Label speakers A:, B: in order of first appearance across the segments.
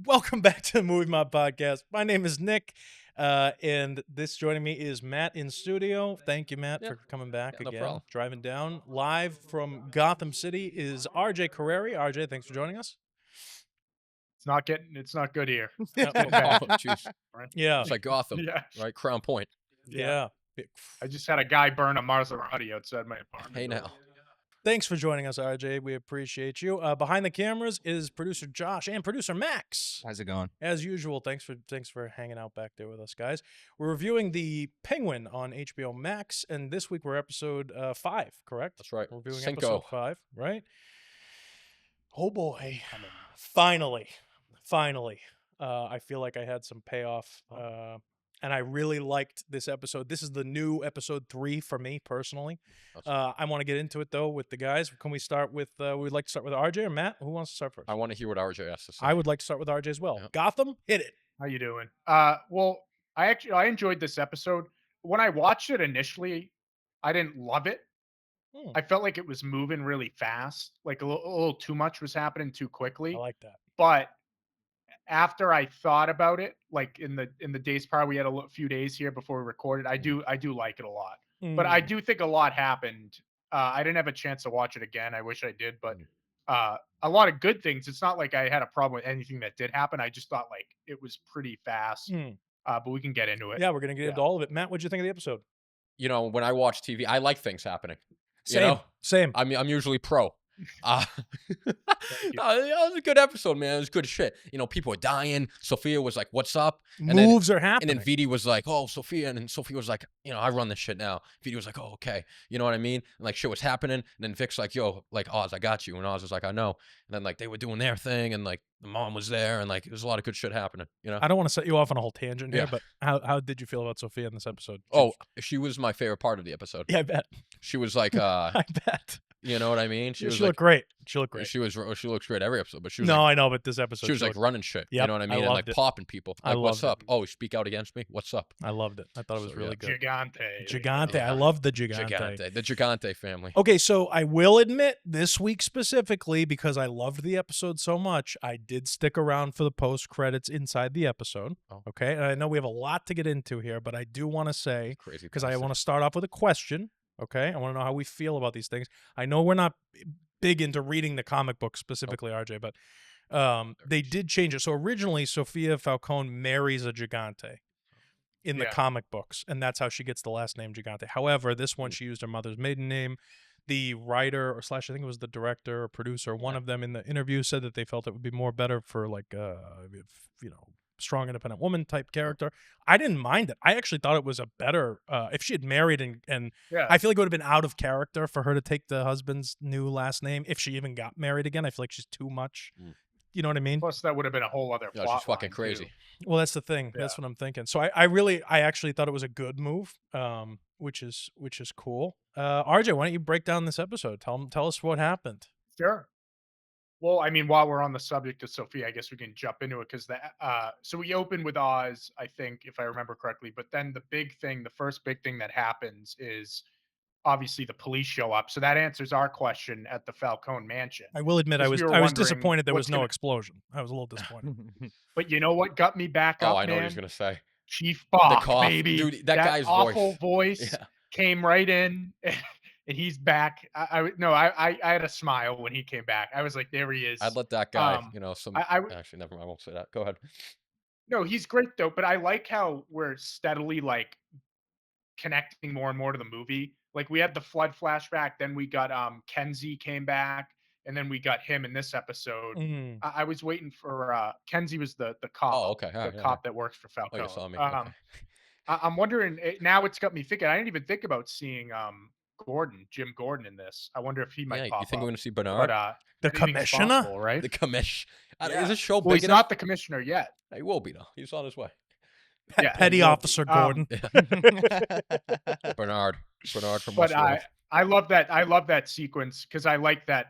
A: Welcome back to the Movie Mob Podcast. My name is Nick, and this joining me is Matt in studio. Thank you, Matt, for coming back
B: no
A: again.
B: problem.
A: Driving down live from Gotham City is RJ Carreri. RJ, thanks for joining us.
C: It's not good here.
A: Yeah.
C: Getting bad.
B: Oh, jeez.
C: Right?
A: Yeah.
B: It's like Gotham,
C: Yeah.
B: right? Crown Point.
A: Yeah.
C: I just had a guy burn a Maserati outside my apartment.
B: Hey, now.
A: Thanks for joining us, RJ. We appreciate you. Behind the cameras is producer Josh and producer Max.
D: How's it going?
A: As usual, thanks for hanging out back there with us, guys. We're reviewing The Penguin on HBO Max, and this week we're episode 5, correct?
B: That's right.
A: We're reviewing
B: Cinco.
A: episode 5, right? Oh boy! Finally. I feel like I had some payoff, and I really liked this episode. This is the new episode 3 for me personally. I want to get into it though with the guys. Can we start with? We'd like to start with RJ or Matt. Who wants to start first?
B: I want to hear what RJ has to say.
A: I would like to start with RJ as well.
B: Yeah.
A: Gotham, hit it.
C: How you doing? Well, I enjoyed this episode. When I watched it initially, I didn't love it. I felt like it was moving really fast. Like a little too much was happening too quickly.
A: I like that.
C: But after I thought about it, like in the days prior, we had a few days here before we recorded. I do like it a lot. But I do think a lot happened. I didn't have a chance to watch it again. I wish I did, but a lot of good things. It's not like I had a problem with anything that did happen. I just thought like it was pretty fast. But we can get into it.
A: Yeah, we're gonna get into all of it. Matt, what'd you think of the episode?
B: You know, when I watch TV, I like things happening.
A: Same.
B: You know?
A: Same.
B: I'm usually pro. No, it was a good episode, man. It was good shit. You know, people were dying. Sophia was like, "What's up?" And
A: Moves are happening.
B: And then Vidi was like, "Oh, Sophia," and then Sophia was like, "You know, I run this shit now." Vidi was like, "Oh, okay." You know what I mean? And like shit was happening, and then Vic's like, "Yo, like Oz, I got you," and Oz was like, "I know." And then like they were doing their thing, and like the mom was there, and like there was a lot of good shit happening. You know?
A: I don't want to set you off on a whole tangent here,
B: Yeah.
A: but how did you feel about Sophia in this episode?
B: Oh, she was my favorite part of the episode.
A: Yeah, I bet.
B: She was like,
A: I bet.
B: you know what I mean?
A: She looked great. She looked great.
B: She looks great every episode, but she was
A: No,
B: like,
A: I know, but this episode
B: she was like running shit.
A: Yep,
B: You know what I mean? And
A: loved
B: like
A: it.
B: popping people.
A: I
B: Like, what's
A: loved
B: up? Oh, you speak out against me? What's up?
A: I loved it. I thought it was
B: So,
A: really
B: yeah.
A: good.
C: Gigante.
A: Gigante. I
B: Yeah.
A: love the Gigante.
B: Gigante. The Gigante family.
A: Okay, so I will admit this week specifically, because I loved the episode so much, I did stick around for the post credits inside the episode.
B: Oh.
A: Okay, and I know we have a lot to get into here, but I do want to say,
B: Crazy.
A: because I want to start off with a question. Okay, I want to know how we feel about these things. I know we're not big into reading the comic book specifically, RJ, but they did change it. So originally, Sophia Falcone marries a Gigante in the comic books, and that's how she gets the last name Gigante. However, this one she used her mother's maiden name. The writer or slash, I think it was the director or producer, one of them in the interview said that they felt it would be more better for like strong independent woman type character. I didn't mind it. I actually thought it was a better if she had married and I feel like it would have been out of character for her to take the husband's new last name if she even got married again. I feel like she's too much. You know what I mean?
C: Plus, that would have been a whole other.
B: No,
C: plot
B: she's fucking
C: line,
B: crazy.
C: too.
A: Well, that's the thing. That's what I'm thinking. So I actually thought it was a good move, which is cool. RJ, why don't you break down this episode? Tell us what happened.
C: Sure. Well, I mean, while we're on the subject of Sophia, I guess we can jump into it because so we open with Oz, I think, if I remember correctly. But then the first big thing that happens is obviously the police show up. So that answers our question at the Falcone mansion.
A: I will admit I was disappointed there was no explosion. I was a little disappointed.
C: But you know what got me back up,
B: Oh, I know
C: man?
B: what he's gonna say.
C: Chief Bach,
B: The cough.
C: baby.
B: Dude, that guy's
C: awful
B: voice.
C: voice came right in. And he's back. I had a smile when he came back. I was like, there he is.
B: I'd let that guy, actually, never mind. I won't say that. Go ahead.
C: No, he's great though. But I like how we're steadily like connecting more and more to the movie. Like we had the flood flashback, then we got Kenzie came back, and then we got him in this episode. I was waiting for Kenzie was the cop.
B: Oh, okay.
C: Cop that works for Falcone.
B: Oh, you saw me. Okay.
C: I'm wondering now. It's got me thinking. I didn't even think about seeing Jim Gordon in this. I wonder if he might pop
B: you think
C: up.
B: we're gonna see Bernard?
C: But,
A: the commissioner,
C: right?
B: The commish.
C: Yeah.
B: Is this show
C: Well,
B: big
C: he's
B: enough?
C: not the commissioner yet.
B: He will be though. He's on his way.
A: Petty Officer Gordon.
B: Bernard from
C: But
B: Westworld.
C: I love that sequence because I like that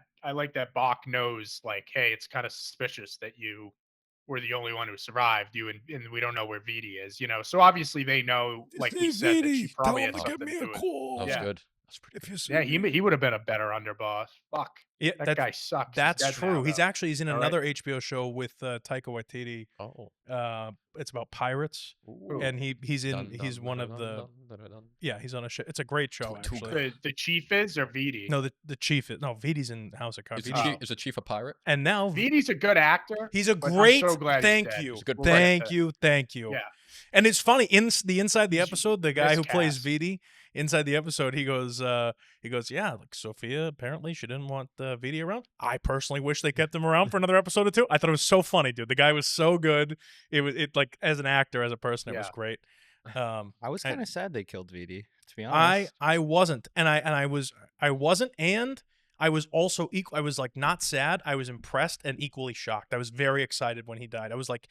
C: Bach knows like, hey, it's kind of suspicious that you were the only one who survived. And we don't know where Vidi is, you know. So obviously they know, like we said, that she probably had something to do with it.
B: That was good. That's pretty
A: If
B: good.
A: you see
C: Yeah,
A: me.
C: he would have been a better underboss. Fuck.
A: Yeah,
C: That guy sucks. He's
A: that's
C: dead
A: true.
C: now,
A: He's
C: though.
A: in
C: All right.
A: another HBO show with Taika Waititi.
B: Oh.
A: It's about pirates,
B: Ooh.
A: and he's
B: Dun,
A: he's
B: dun,
A: one
B: dun,
A: of
B: dun,
A: the
B: dun, dun, dun, dun.
A: yeah, he's on a show. It's a great show
B: Too
A: actually.
B: good.
C: The chief is or VD?
A: No, the chief is Vidi's in House of Cards.
B: Is
A: Vidi's-
B: the chief a pirate?
A: and now
C: VD's a good actor.
A: he's a
C: but
A: great.
C: I'm so glad
A: Thank
C: he's dead.
A: you,
B: He's a good
C: We'll get
A: thank
C: to-
A: you, thank you.
C: Yeah.
A: And it's funny in the inside the
C: He's
A: episode, the guy who plays
C: miscast.
A: Vidi inside the episode, he goes, yeah, like Sophia apparently she didn't want Vidi around. I personally wish they kept him around for another episode or two. I thought it was so funny, dude. The guy was so good. It like as an actor, as a person, it was
C: Yeah.
A: great.
D: I was
A: I-
D: kind of sad they killed VD, to be honest.
A: I wasn't, and I wasn't, and I was also I was like not sad. I was impressed and equally shocked. I was very excited when he died. I was like,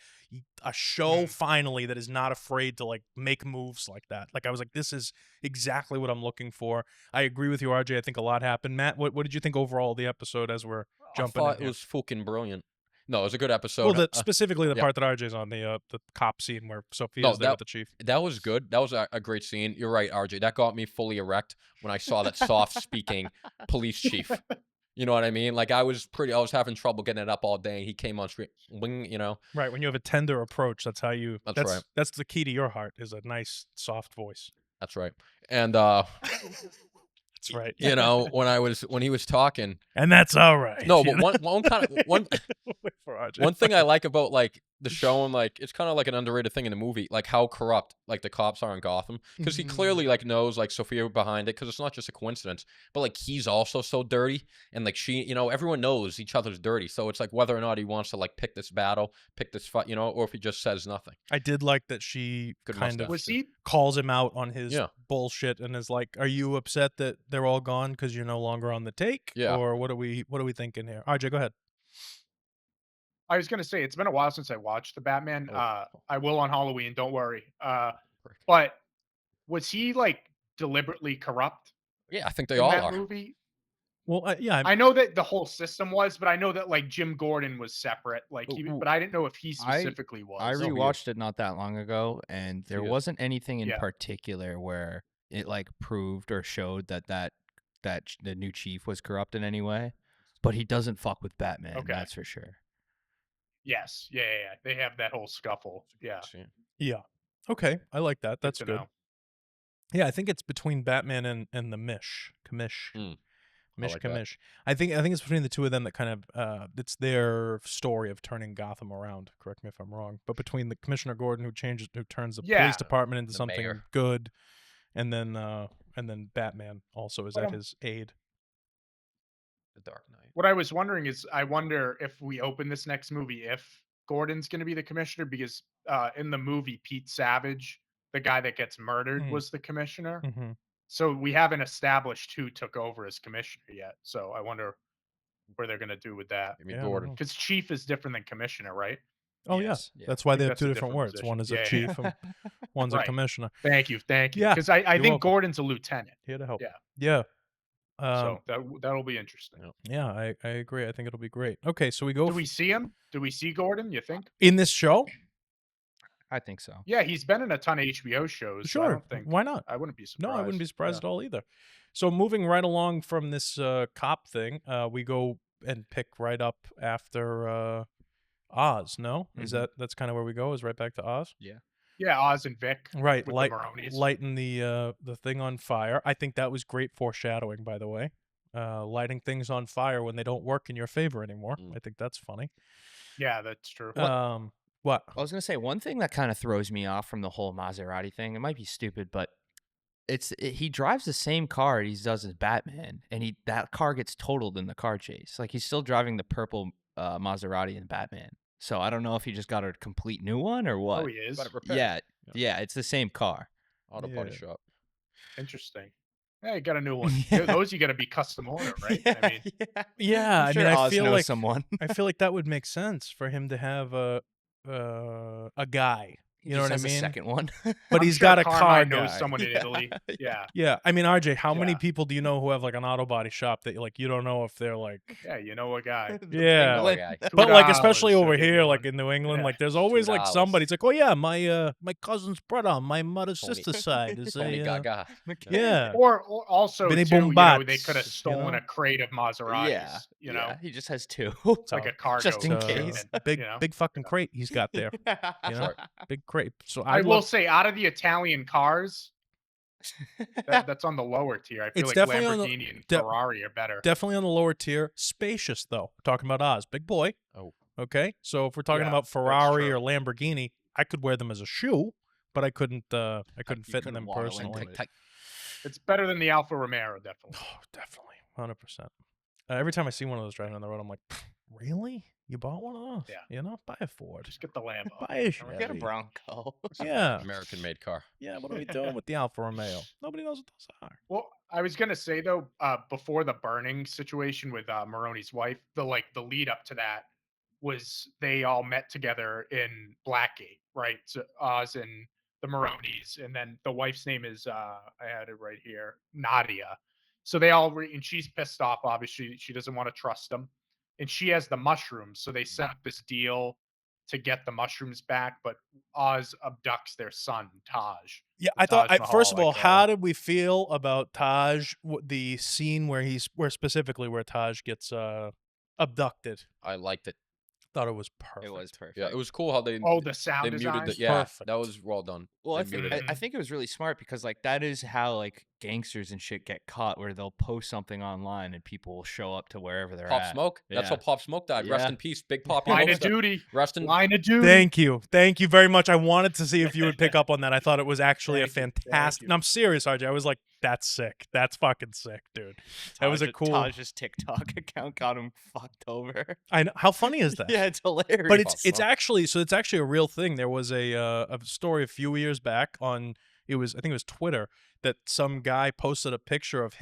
A: a show finally that is not afraid to like make moves like that. Like I was like, this is exactly what I'm looking for. I agree with you, RJ. I think a lot happened. Matt, what did you think overall of the episode as we're jumping
B: I
A: in
B: thought it
A: here?
B: was fucking brilliant. No, it was a good episode.
A: Well, specifically the
B: yeah.
A: part that RJ's on, the cop scene where Sophia's there with the chief.
B: That was good. That was a great scene. You're right, RJ. That got me fully erect when I saw that soft-speaking police chief. You know what I mean? Like I was having trouble getting it up all day. He came on screen, you know.
A: Right, when you have a tender approach, that's how you.
B: That's right.
A: That's the key to your heart is a nice, soft voice.
B: That's right. And
A: That's right.
B: you know, when he was talking,
A: And that's all right.
B: no, but one
A: Wait for RJ.
B: one thing I like about like the show and like it's kind of like an underrated thing in the movie, like how corrupt like the cops are in Gotham, because he clearly like knows like Sophia behind it, because it's not just a coincidence, but like he's also so dirty, and like she, you know, everyone knows each other's dirty, so it's like whether or not he wants to like pick this fight, you know, or if he just says nothing.
A: I did like that she
B: Good
A: kind of
B: mustache.
C: Was he?
A: calls him out on his
B: Yeah.
A: bullshit and is like, "Are you upset that they're all gone because you're no longer on the take?
B: Yeah.
A: Or what are we thinking here?" RJ, go ahead.
C: I was gonna say it's been a while since I watched the Batman.
B: Oh.
C: I will on Halloween. Don't worry.
B: Prick.
C: But was he like deliberately corrupt
B: Yeah, I think they
C: in
B: all
C: that
B: are.
C: movie?
A: Well, yeah,
C: I know that the whole system was, but I know that like Jim Gordon was separate. Like,
B: Ooh.
C: but I didn't know if he specifically was.
D: I
B: he is.
D: rewatched it not that long ago, and there
B: is.
D: wasn't anything in
C: Yeah.
D: particular where it like proved or showed that the new chief was corrupt in any way. But he doesn't fuck with Batman.
C: Okay.
D: That's for sure.
C: Yes. Yeah. They have that whole scuffle. Yeah.
A: yeah. Okay, I like that. That's
C: to
A: good.
C: know.
A: Yeah, I think it's between Batman and the Commish.
B: I like that.
A: Commish. I think it's between the two of them that kind of it's their story of turning Gotham around. Correct me if I'm wrong, but between the Commissioner Gordon who turns the
C: Yeah.
A: police department into
B: The
A: something
B: mayor.
A: good, and then Batman also is at his aid.
B: The Dark Knight.
C: What I was wondering is, I wonder if we open this next movie, if Gordon's going to be the commissioner, because in the movie, Pete Savage, the guy that gets murdered,
A: Mhm.
C: was the commissioner.
A: Mm-hmm.
C: So we haven't established who took over as commissioner yet. So I wonder where they're going to do with that.
B: Maybe
A: Yeah, I
B: Gordon.
A: don't know.
C: Because chief is different than commissioner, right?
A: Oh
D: Yes,
A: yeah.
D: yeah.
A: That's why
C: I
A: they
C: think
A: have
C: that's
A: two
C: a
A: different
C: different
A: words. One is
C: position.
A: a
C: Yeah,
A: chief, and one's a
C: Right.
A: commissioner.
C: Thank you.
A: Yeah,
C: Because I
A: you're
C: think
A: welcome.
C: Gordon's a lieutenant.
A: Here to help.
C: Yeah.
A: Yeah.
C: So that'll be interesting.
A: Yeah, I agree. I think it'll be great. Okay, so we go
C: Do we see him? Do we see Gordon? You think?
A: in this show.
D: I think so.
C: Yeah, he's been in a ton of HBO shows. So I
A: Sure.
C: don't think.
A: Why not?
C: I wouldn't be surprised.
A: No, I wouldn't be surprised
C: Yeah.
A: at all either. So moving right along from this cop thing, we go and pick right up after Oz. No, is
D: Mhm.
A: that's kind of where we go? Is right back to Oz?
C: Yeah, Oz and Vic.
A: Right.
C: With the Maronis.
A: Lighting the thing on fire. I think that was great foreshadowing, by the way. Lighting things on fire when they don't work in your favor anymore. I think that's funny.
C: Yeah, that's true.
A: What?
D: I was gonna say one thing that kind of throws me off from the whole Maserati thing. It might be stupid, but he drives the same car he does as Batman, and that car gets totaled in the car chase. Like he's still driving the purple Maserati in Batman. So I don't know if he just got a complete new one or what.
C: Oh, he is.
B: Got it repaired.
D: Yeah, it's the same car.
B: Auto body
A: Yeah.
B: shop.
C: Interesting. Yeah, you got a new one.
D: Yeah.
C: Those you got to be custom order, right? I mean,
A: Yeah,
D: I'm
A: I
D: sure
A: mean, I
D: Oz
A: feel
D: knows
A: like
D: someone.
A: I feel like that would make sense for him to have a guy.
D: He
A: You know
D: just
A: what I
D: has a
A: mean?
D: second one.
A: But
C: I'm
A: he's
C: sure
A: got a car
C: Carmine knows
A: guy.
C: someone in
D: Yeah.
C: Italy. Yeah.
A: Yeah, I mean, RJ, how many
C: Yeah.
A: people do you know who have like an auto body shop that like you don't know if they're like
C: Yeah, you know a guy.
D: The
A: Yeah.
D: penguin.
B: guy.
A: But like
C: $2,
A: especially
C: I'll
A: over
C: give you
A: here, like
C: one.
A: in New England,
C: Yeah.
A: like there's always like
B: $2.
A: somebody. It's like, oh yeah, my cousin's brother on my mother's
B: Tony-
A: sister's side is
B: Tony
A: a
B: Gaga.
A: yeah.
C: Or also
A: Benny
C: too, they could have
A: Bombats,
C: stolen a crate of Maseratis.
D: Yeah.
C: You know,
D: He just has 2.
C: it's like a cargo
D: Just in
A: It's a
D: case.
C: shipment,
A: big
C: you know?
A: big fucking crate he's got there. You know,
B: Right.
A: big crate. So
C: I
A: I'd
C: will
A: love.
C: say, out of the Italian cars, that's on the lower tier. I feel
A: It's
C: like
A: definitely on the-
C: Lamborghini and
A: de-
C: Ferrari are better.
A: Definitely on the lower tier. Spacious though. We're talking about Oz, big boy.
B: Oh.
A: Okay, so if we're talking
C: Yeah,
A: about
C: that's
A: Ferrari
C: true.
A: or Lamborghini, I could wear them as a shoe, but I couldn't. I couldn't fit in
D: couldn't
A: them
D: waddle into
A: personally.
D: it.
C: It's better than the Alfa Romeo, definitely.
A: Oh, definitely, 100%. Every time I see one of those driving on the road, I'm like, really? You bought one of those?
C: Yeah.
A: You know, buy a Ford.
C: Just get the Lambo.
A: Buy a
C: Don't
D: Get a
A: Chevy.
D: Bronco.
A: Yeah,
B: American-made car.
A: yeah. What are we doing with the Alfa Romeo? Nobody knows what those are.
C: Well, I was gonna say though, before the burning situation with Maroney's wife, the lead up to that was they all met together in Blackgate, right? So Oz and the Maronis, and then the wife's name is I had it right here, Nadia. So they all and she's pissed off. Obviously, she doesn't want to trust them, and she has the mushrooms. So they set up this deal to get the mushrooms back, but Oz abducts their son Taj.
A: Yeah, I
C: Taj
A: thought. First of
C: Mahal,
A: all,
C: like,
A: how did we feel about Taj? The scene where specifically where Taj gets abducted.
B: I liked it.
A: Thought it was perfect.
D: It was perfect.
B: Yeah, it was cool how they
C: the sound
B: they
C: design.
B: muted the yeah.
A: Perfect.
B: That was well done.
D: Well,
B: They
D: I think
B: muted it.
D: I think it was really smart because like that is how like gangsters and shit get caught, where they'll post something online and people will show up to wherever they're
B: Pop
D: at.
B: Smoke. That's how
D: Yeah.
B: Pop Smoke died. Rest
D: Yeah.
B: in peace, Big Pop.
C: Line of duty.
B: Rest in
C: Line of duty.
A: Thank you very much. I wanted to see if you would pick up on that. I thought it was actually a
C: Thank you, thank
A: fantastic.
C: you.
A: And I'm serious, RJ. I was like, that's sick. That's fucking sick, dude. That was a cool.
D: Taj's TikTok account got him fucked over.
A: I know. How funny is that?
D: Yeah, it's hilarious.
A: But
B: Pop
A: it's
B: Smoke.
A: actually a real thing. There was a story a few years back on I think it was Twitter, that some guy posted a picture of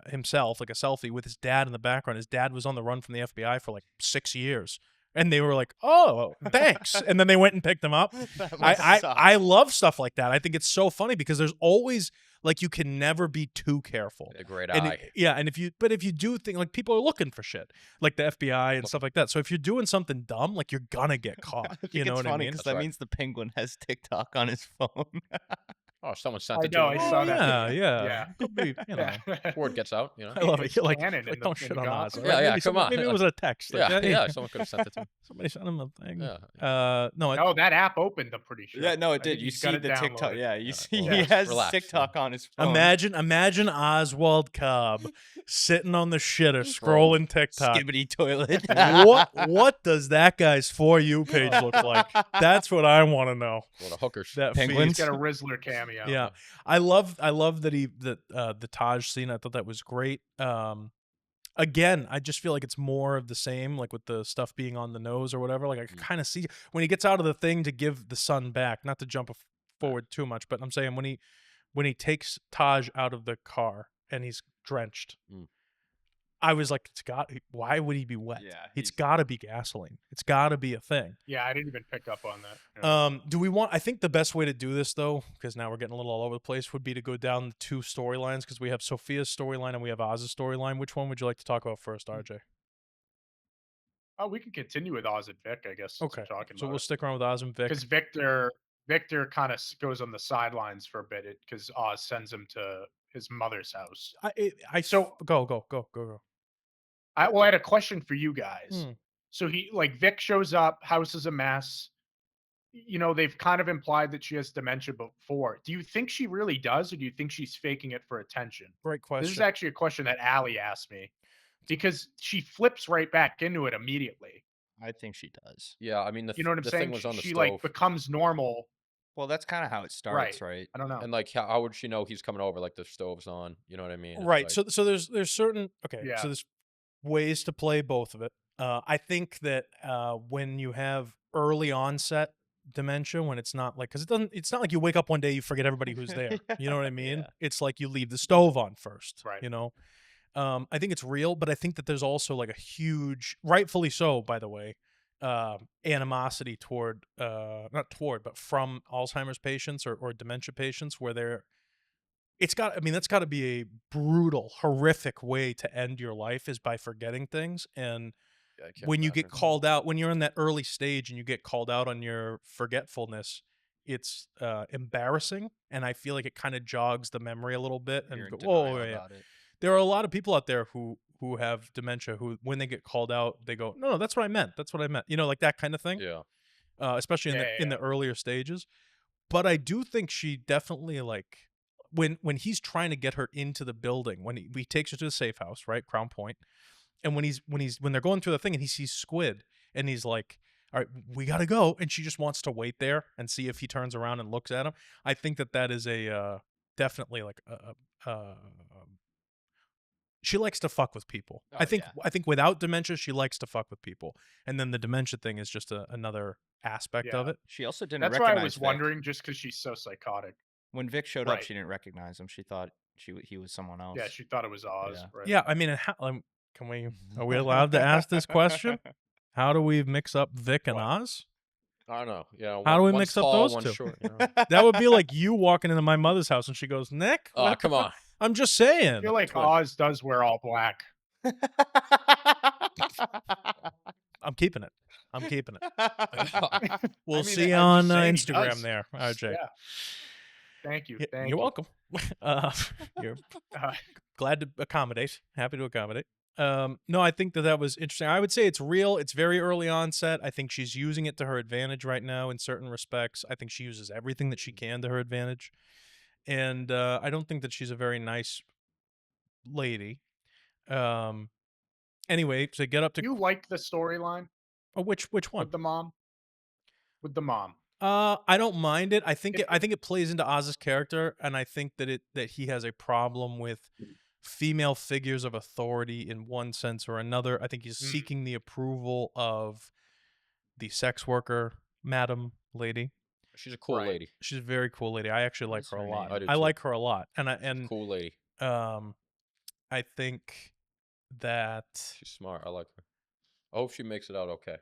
A: himself, like a selfie with his dad in the background. His dad was on the run from the FBI for like 6 years. And they were like, "Oh, thanks." And then they went and picked him up.
D: That must suck.
A: I love stuff like that. I think it's so funny because there's always like you can never be too careful.
B: a great
A: And
B: eye.
A: and if you do think like people are looking for shit like the FBI and stuff like that. So if you're doing something dumb, like you're gonna get caught.
D: I think
A: You know
D: it's
A: what I
D: funny
A: mean?
D: because
B: That's
D: that
B: right.
D: means the penguin has TikTok on his phone.
B: Oh, someone sent
C: I
B: it
C: know,
B: to me.
C: I saw that.
A: Yeah.
C: Yeah.
A: Could be, you know.
C: Yeah.
B: Word gets out, you know.
A: I love it.
C: It's
A: You're like,
C: canon in the-
A: don't
C: in
A: shit
C: the
A: on Oz.
C: gospel.
A: all
B: Yeah,
A: right?
B: yeah,
A: Maybe
B: come on.
A: Maybe it was a text. Like,
B: Yeah,
A: hey,
B: yeah. Someone could have sent it to me.
A: Somebody sent him a thing.
B: Yeah.
A: No,
C: No, that app opened. I'm pretty sure.
D: Yeah, no,
C: I
D: it did.
C: think
D: You
C: he's
D: see
C: got it
D: the TikTok.
C: downloaded.
D: Yeah, you
B: Yeah,
D: see he
B: relax,
D: has
B: relax,
D: TikTok on his phone.
A: imagine Oswald Cobb sitting on the shitter scrolling TikTok.
D: Skibbity toilet.
A: what does that guy's For You page look like? That's what I want to know.
B: What a hookers.
A: That
D: Penguins?
A: feed.
C: He's got a Rizzler cameo.
A: Yeah, I love that the Taj scene. I thought that was great. Again, I just feel like it's more of the same, like with the stuff being on the nose or whatever. Like I can kind of see when he gets out of the thing to give the son back. Not to jump forward too much, but I'm saying when he takes Taj out of the car and he's drenched.
B: Mm.
A: I was like, why would he be wet?
D: Yeah,
A: It's
D: he's-
A: got to be gasoline. It's got to be a thing.
C: Yeah, I didn't even pick up on that. Yeah.
A: Do we want? I think the best way to do this, though, because now we're getting a little all over the place, would be to go down the two storylines because we have Sophia's storyline and we have Oz's storyline. Which one would you like to talk about first, RJ?
C: Oh, we can continue with Oz and Vic, I guess. since
A: Okay,
C: we're talking
A: so
C: about
A: we'll stick around with Oz and Vic.
C: because Victor kind of goes on the sidelines for a bit because Oz sends him to his mother's house.
A: So go.
C: I had a question for you guys.
A: Hmm.
C: So Vic shows up, house is a mess. You know, they've kind of implied that she has dementia before. Do you think she really does, or do you think she's faking it for attention?
A: Great question.
C: This is actually a question that Allie asked me because she flips right back into it immediately.
D: I think she does.
B: Yeah, I mean,
C: You know what I'm
B: the
C: saying?
B: thing was on the
C: She
B: stove.
C: becomes normal.
D: Well, that's kind of how it starts, right?
C: I don't know.
B: And like, how would she know he's coming over? Like the stove's on. You know what I mean? It's
A: Right.
B: like-
A: So there's certain
C: Yeah.
A: So there's ways to play both of it. I think that when you have early onset dementia, when it's not like it's not like you wake up one day you forget everybody who's there. You know what I mean?
D: Yeah.
A: It's like you leave the stove on first.
C: Right.
A: You know. I think it's real, but I think that there's also like a huge, rightfully so, by the way, animosity toward not toward but from Alzheimer's patients or dementia patients, where they're that's got to be a brutal, horrific way to end your life, is by forgetting things. And
B: Yeah, I can't
A: when you get
B: imagine.
A: called out, when you're in that early stage and you get called out on your forgetfulness, it's embarrassing, and I feel like it kind of jogs the memory a little bit. And
D: You're in
A: go,
D: denial
A: oh yeah,
D: about it.
A: there are a lot of people out there who have dementia who, when they get called out, they go, no, that's what I meant. That's what I meant. Like that kind of thing.
B: Yeah.
A: Especially in the earlier stages. But I do think she definitely, like, when he's trying to get her into the building, when he takes her to the safe house, right, Crown Point, and when they're going through the thing and he sees Squid, and he's like, all right, we gotta go, and she just wants to wait there and see if he turns around and looks at him. I think that is a definitely like she likes to fuck with people.
D: Oh,
A: I think
D: yeah.
A: I think without dementia, she likes to fuck with people, and then the dementia thing is just another aspect of
C: Yeah.
A: it.
D: She also didn't
C: That's why
D: recognize
C: I was
D: Vic.
C: wondering, just because she's so psychotic.
D: When Vic showed up,
C: Right.
D: she didn't recognize him. She thought he was someone else.
C: Yeah, she thought it was Oz.
D: Yeah.
C: Right.
A: Yeah, I mean, are we allowed to ask this question? How do we mix up Vic and
C: What?
A: Oz?
B: I don't know. Yeah.
A: How do we
B: one's
A: mix up
B: tall,
A: those
B: one's
A: two?
B: short.
A: That would be like you walking into my mother's house and she goes, Nick,
B: Oh, come on.
A: I'm just
C: I
A: saying.
C: feel like
B: Twin.
C: Oz does wear all black.
A: I'm keeping it. I'm keeping it. We'll
C: I mean,
A: see
C: I'm
A: on
C: just saying he
A: Instagram
C: does.
A: there, RJ.
C: Yeah. Thank you. Thank
A: You're
C: you.
A: welcome. You're
C: Uh,
A: glad to accommodate. Happy to accommodate. No, I think that was interesting. I would say it's real. It's very early onset. I think she's using it to her advantage right now in certain respects. I think she uses everything that she can to her advantage. And I don't think that she's a very nice lady. Anyway, so get up to
C: you like the storyline
A: which one?
C: with the mom? With the mom.
A: I don't mind it. I think
C: It-
A: I think it plays into Oz's character, and I think that he has a problem with female figures of authority in one sense or another. I think he's seeking the approval of the sex worker, madam lady.
B: She's a cool
C: Right.
B: lady.
A: She's a very cool lady. I actually like
D: What's
A: her a
D: her
A: lot.
D: name?
B: I do
A: I
B: too.
A: like her a lot, and
B: Cool lady.
A: I think that
B: She's smart. I like her. I hope she makes it out okay.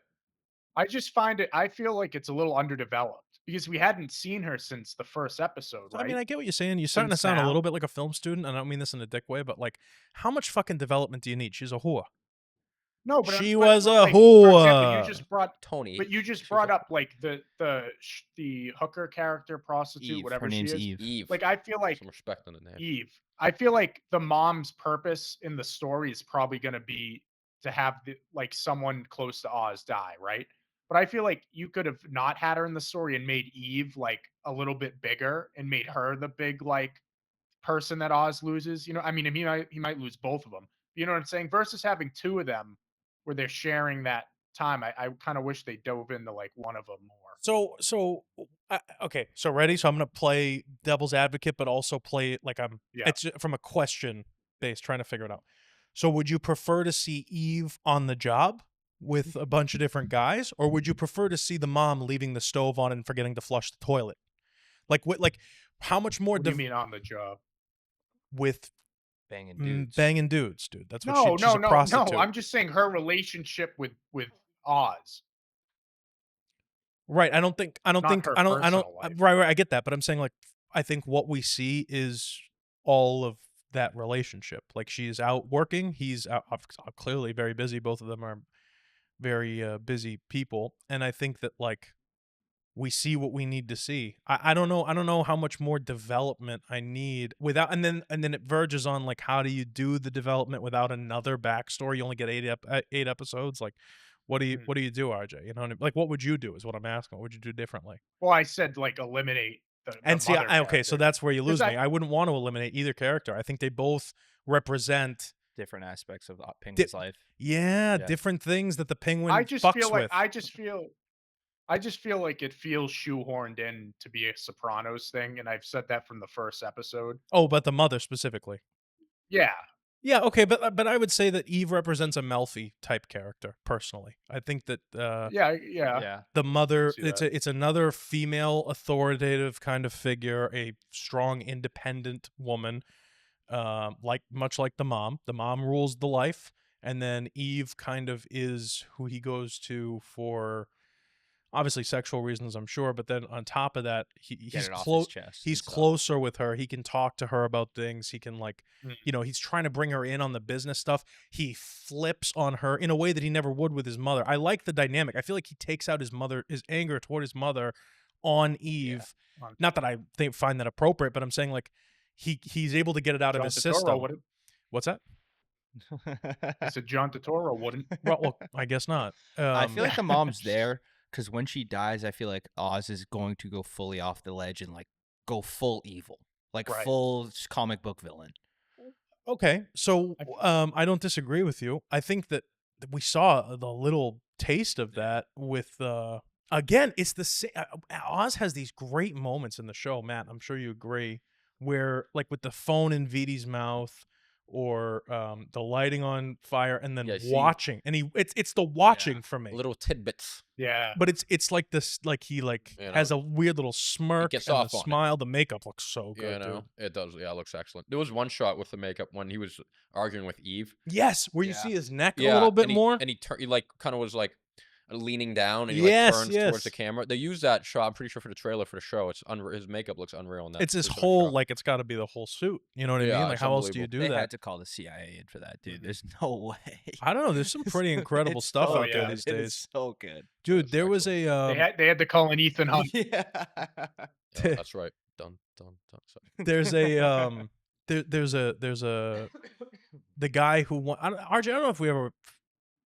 C: I just find it. I feel like it's a little underdeveloped because we hadn't seen her since the first episode, right?
A: I mean, I get what you're saying. You're starting to
C: Since
A: sound a
C: now.
A: little bit like a film student, and I don't mean this in a dick way, but like, how much fucking development do you need? She's a whore.
C: No, but
A: She
C: but,
A: was a
C: like, for example, you
A: whore.
C: just brought.
B: Tony.
C: But you just
B: She's
C: brought
B: a-
C: up like the hooker character, prostitute,
B: Eve.
C: whatever
D: Her name's
C: she is.
D: Eve.
B: Eve.
C: Like I feel like
B: Some respect on the name.
C: Eve. I feel like the mom's purpose in the story is probably going to be to have like someone close to Oz die, right? But I feel like you could have not had her in the story and made Eve like a little bit bigger and made her the big like person that Oz loses. I mean, he might lose both of them. You know what I'm saying? Versus having two of them where they're sharing that time. I kind of wish they dove into like one of them more.
A: Okay, so ready? So I'm gonna play devil's advocate, but also play it like
C: Yeah.
A: it's from a question base, trying to figure it out. So would you prefer to see Eve on the job with a bunch of different guys, or would you prefer to see the mom leaving the stove on and forgetting to flush the toilet? Like what? Like how much more
C: What do you mean on the job?
A: with
D: Banging dudes.
A: banging dudes, dude? That's what
C: No,
A: she's a prostitute.
C: no. I'm just saying her relationship with Oz.
A: Right. I don't think
C: Not her personal life.
A: right, I get that, but I'm saying like I think what we see is all of that relationship. Like she's out working, he's out clearly very busy. Both of them are very busy people, and I think that like we see what we need to see. I don't know how much more development I need without, and then it verges on like how do you do the development without another backstory? You only get eight episodes. Like what do you do, RJ? You know what I mean? Like what would you do is what I'm asking. What would you do differently?
C: Well, I said like eliminate the
A: And see,
C: mother
A: okay, so
C: character.
A: that's where you lose
C: 'Cause
A: me. I wouldn't want to eliminate either character. I think they both represent
D: Different aspects of Penguin's life.
A: yeah,
D: Yeah.
A: different things that the penguin
C: I just
A: fucks
C: feel like
A: with.
C: I just feel like it feels shoehorned in to be a Sopranos thing, and I've said that from the first episode.
A: Oh, but the mother specifically.
C: Yeah,
A: Yeah, okay, but I would say that Eve represents a Melfi type character. Personally, I think that
C: yeah.
A: the mother
C: see that.
A: it's another female authoritative kind of figure, a strong, independent woman, much like the mom. The mom rules the life, and then Eve kind of is who he goes to for obviously sexual reasons, I'm sure, but then on top of that, he's
D: it off his
A: close.
D: chest
A: He's
D: and stuff.
A: closer with her. He can talk to her about things. He can like,
C: Mm.
A: you know, he's trying to bring her in on the business stuff. He flips on her in a way that he never would with his mother. I like the dynamic. I feel like he takes out his anger toward his mother on Eve.
C: On-
A: Not that I find that appropriate, but I'm saying like he's able to get it out of
C: John
A: his
C: Turturro
A: system.
C: wouldn't.
A: What's that?
C: I said John Turturro wouldn't.
A: Well, I guess not.
D: I feel like the mom's there because when she dies, I feel like Oz is going to go fully off the ledge and like go full evil, like
C: Right.
D: full comic book villain.
A: Okay, so I don't disagree with you. I think that we saw the little taste of that with again, it's the same. Oz has these great moments in the show, Matt. I'm sure you agree, where like with the phone in Vidi's mouth, or the lighting on fire, and then
B: Yeah, see-
A: watching, and it's the watching for me.
B: Little tidbits.
C: Yeah.
A: But it's like this, like he like
B: You know,
A: has a weird little smirk
B: gets
A: and
B: off
A: the
B: on it.
A: smile. The makeup looks so
B: You
A: good,
B: know,
A: dude.
B: it does. Yeah, it looks excellent. There was one shot with the makeup when he was arguing with Eve.
A: Yes, where you
C: Yeah.
A: see his neck
B: Yeah,
A: a little bit
B: and
A: more.
B: And he like kind of was like leaning down, and he
A: Yes,
B: like turns towards the
A: yes.
B: camera. They used that shot. I'm pretty sure for the trailer for the show. It's his makeup looks unreal in that.
A: It's his
B: particular
A: whole
B: shot.
A: like it's got to be the whole suit. You know what I
B: Yeah,
A: mean? Like
B: it's
A: how else do you do
D: They
A: that?
D: had to call the CIA in for that, dude. There's no way.
A: I don't know. There's some pretty incredible
D: It's
A: stuff
C: so
A: out there
C: good.
A: these
D: It
A: days,
D: is so good.
A: dude.
B: That's
A: There was a
C: They had to call in Ethan Hunt.
D: Yeah.
B: Yeah, that's right. Done. Sorry.
A: there's a there's a the guy who won. RJ, I don't know if we ever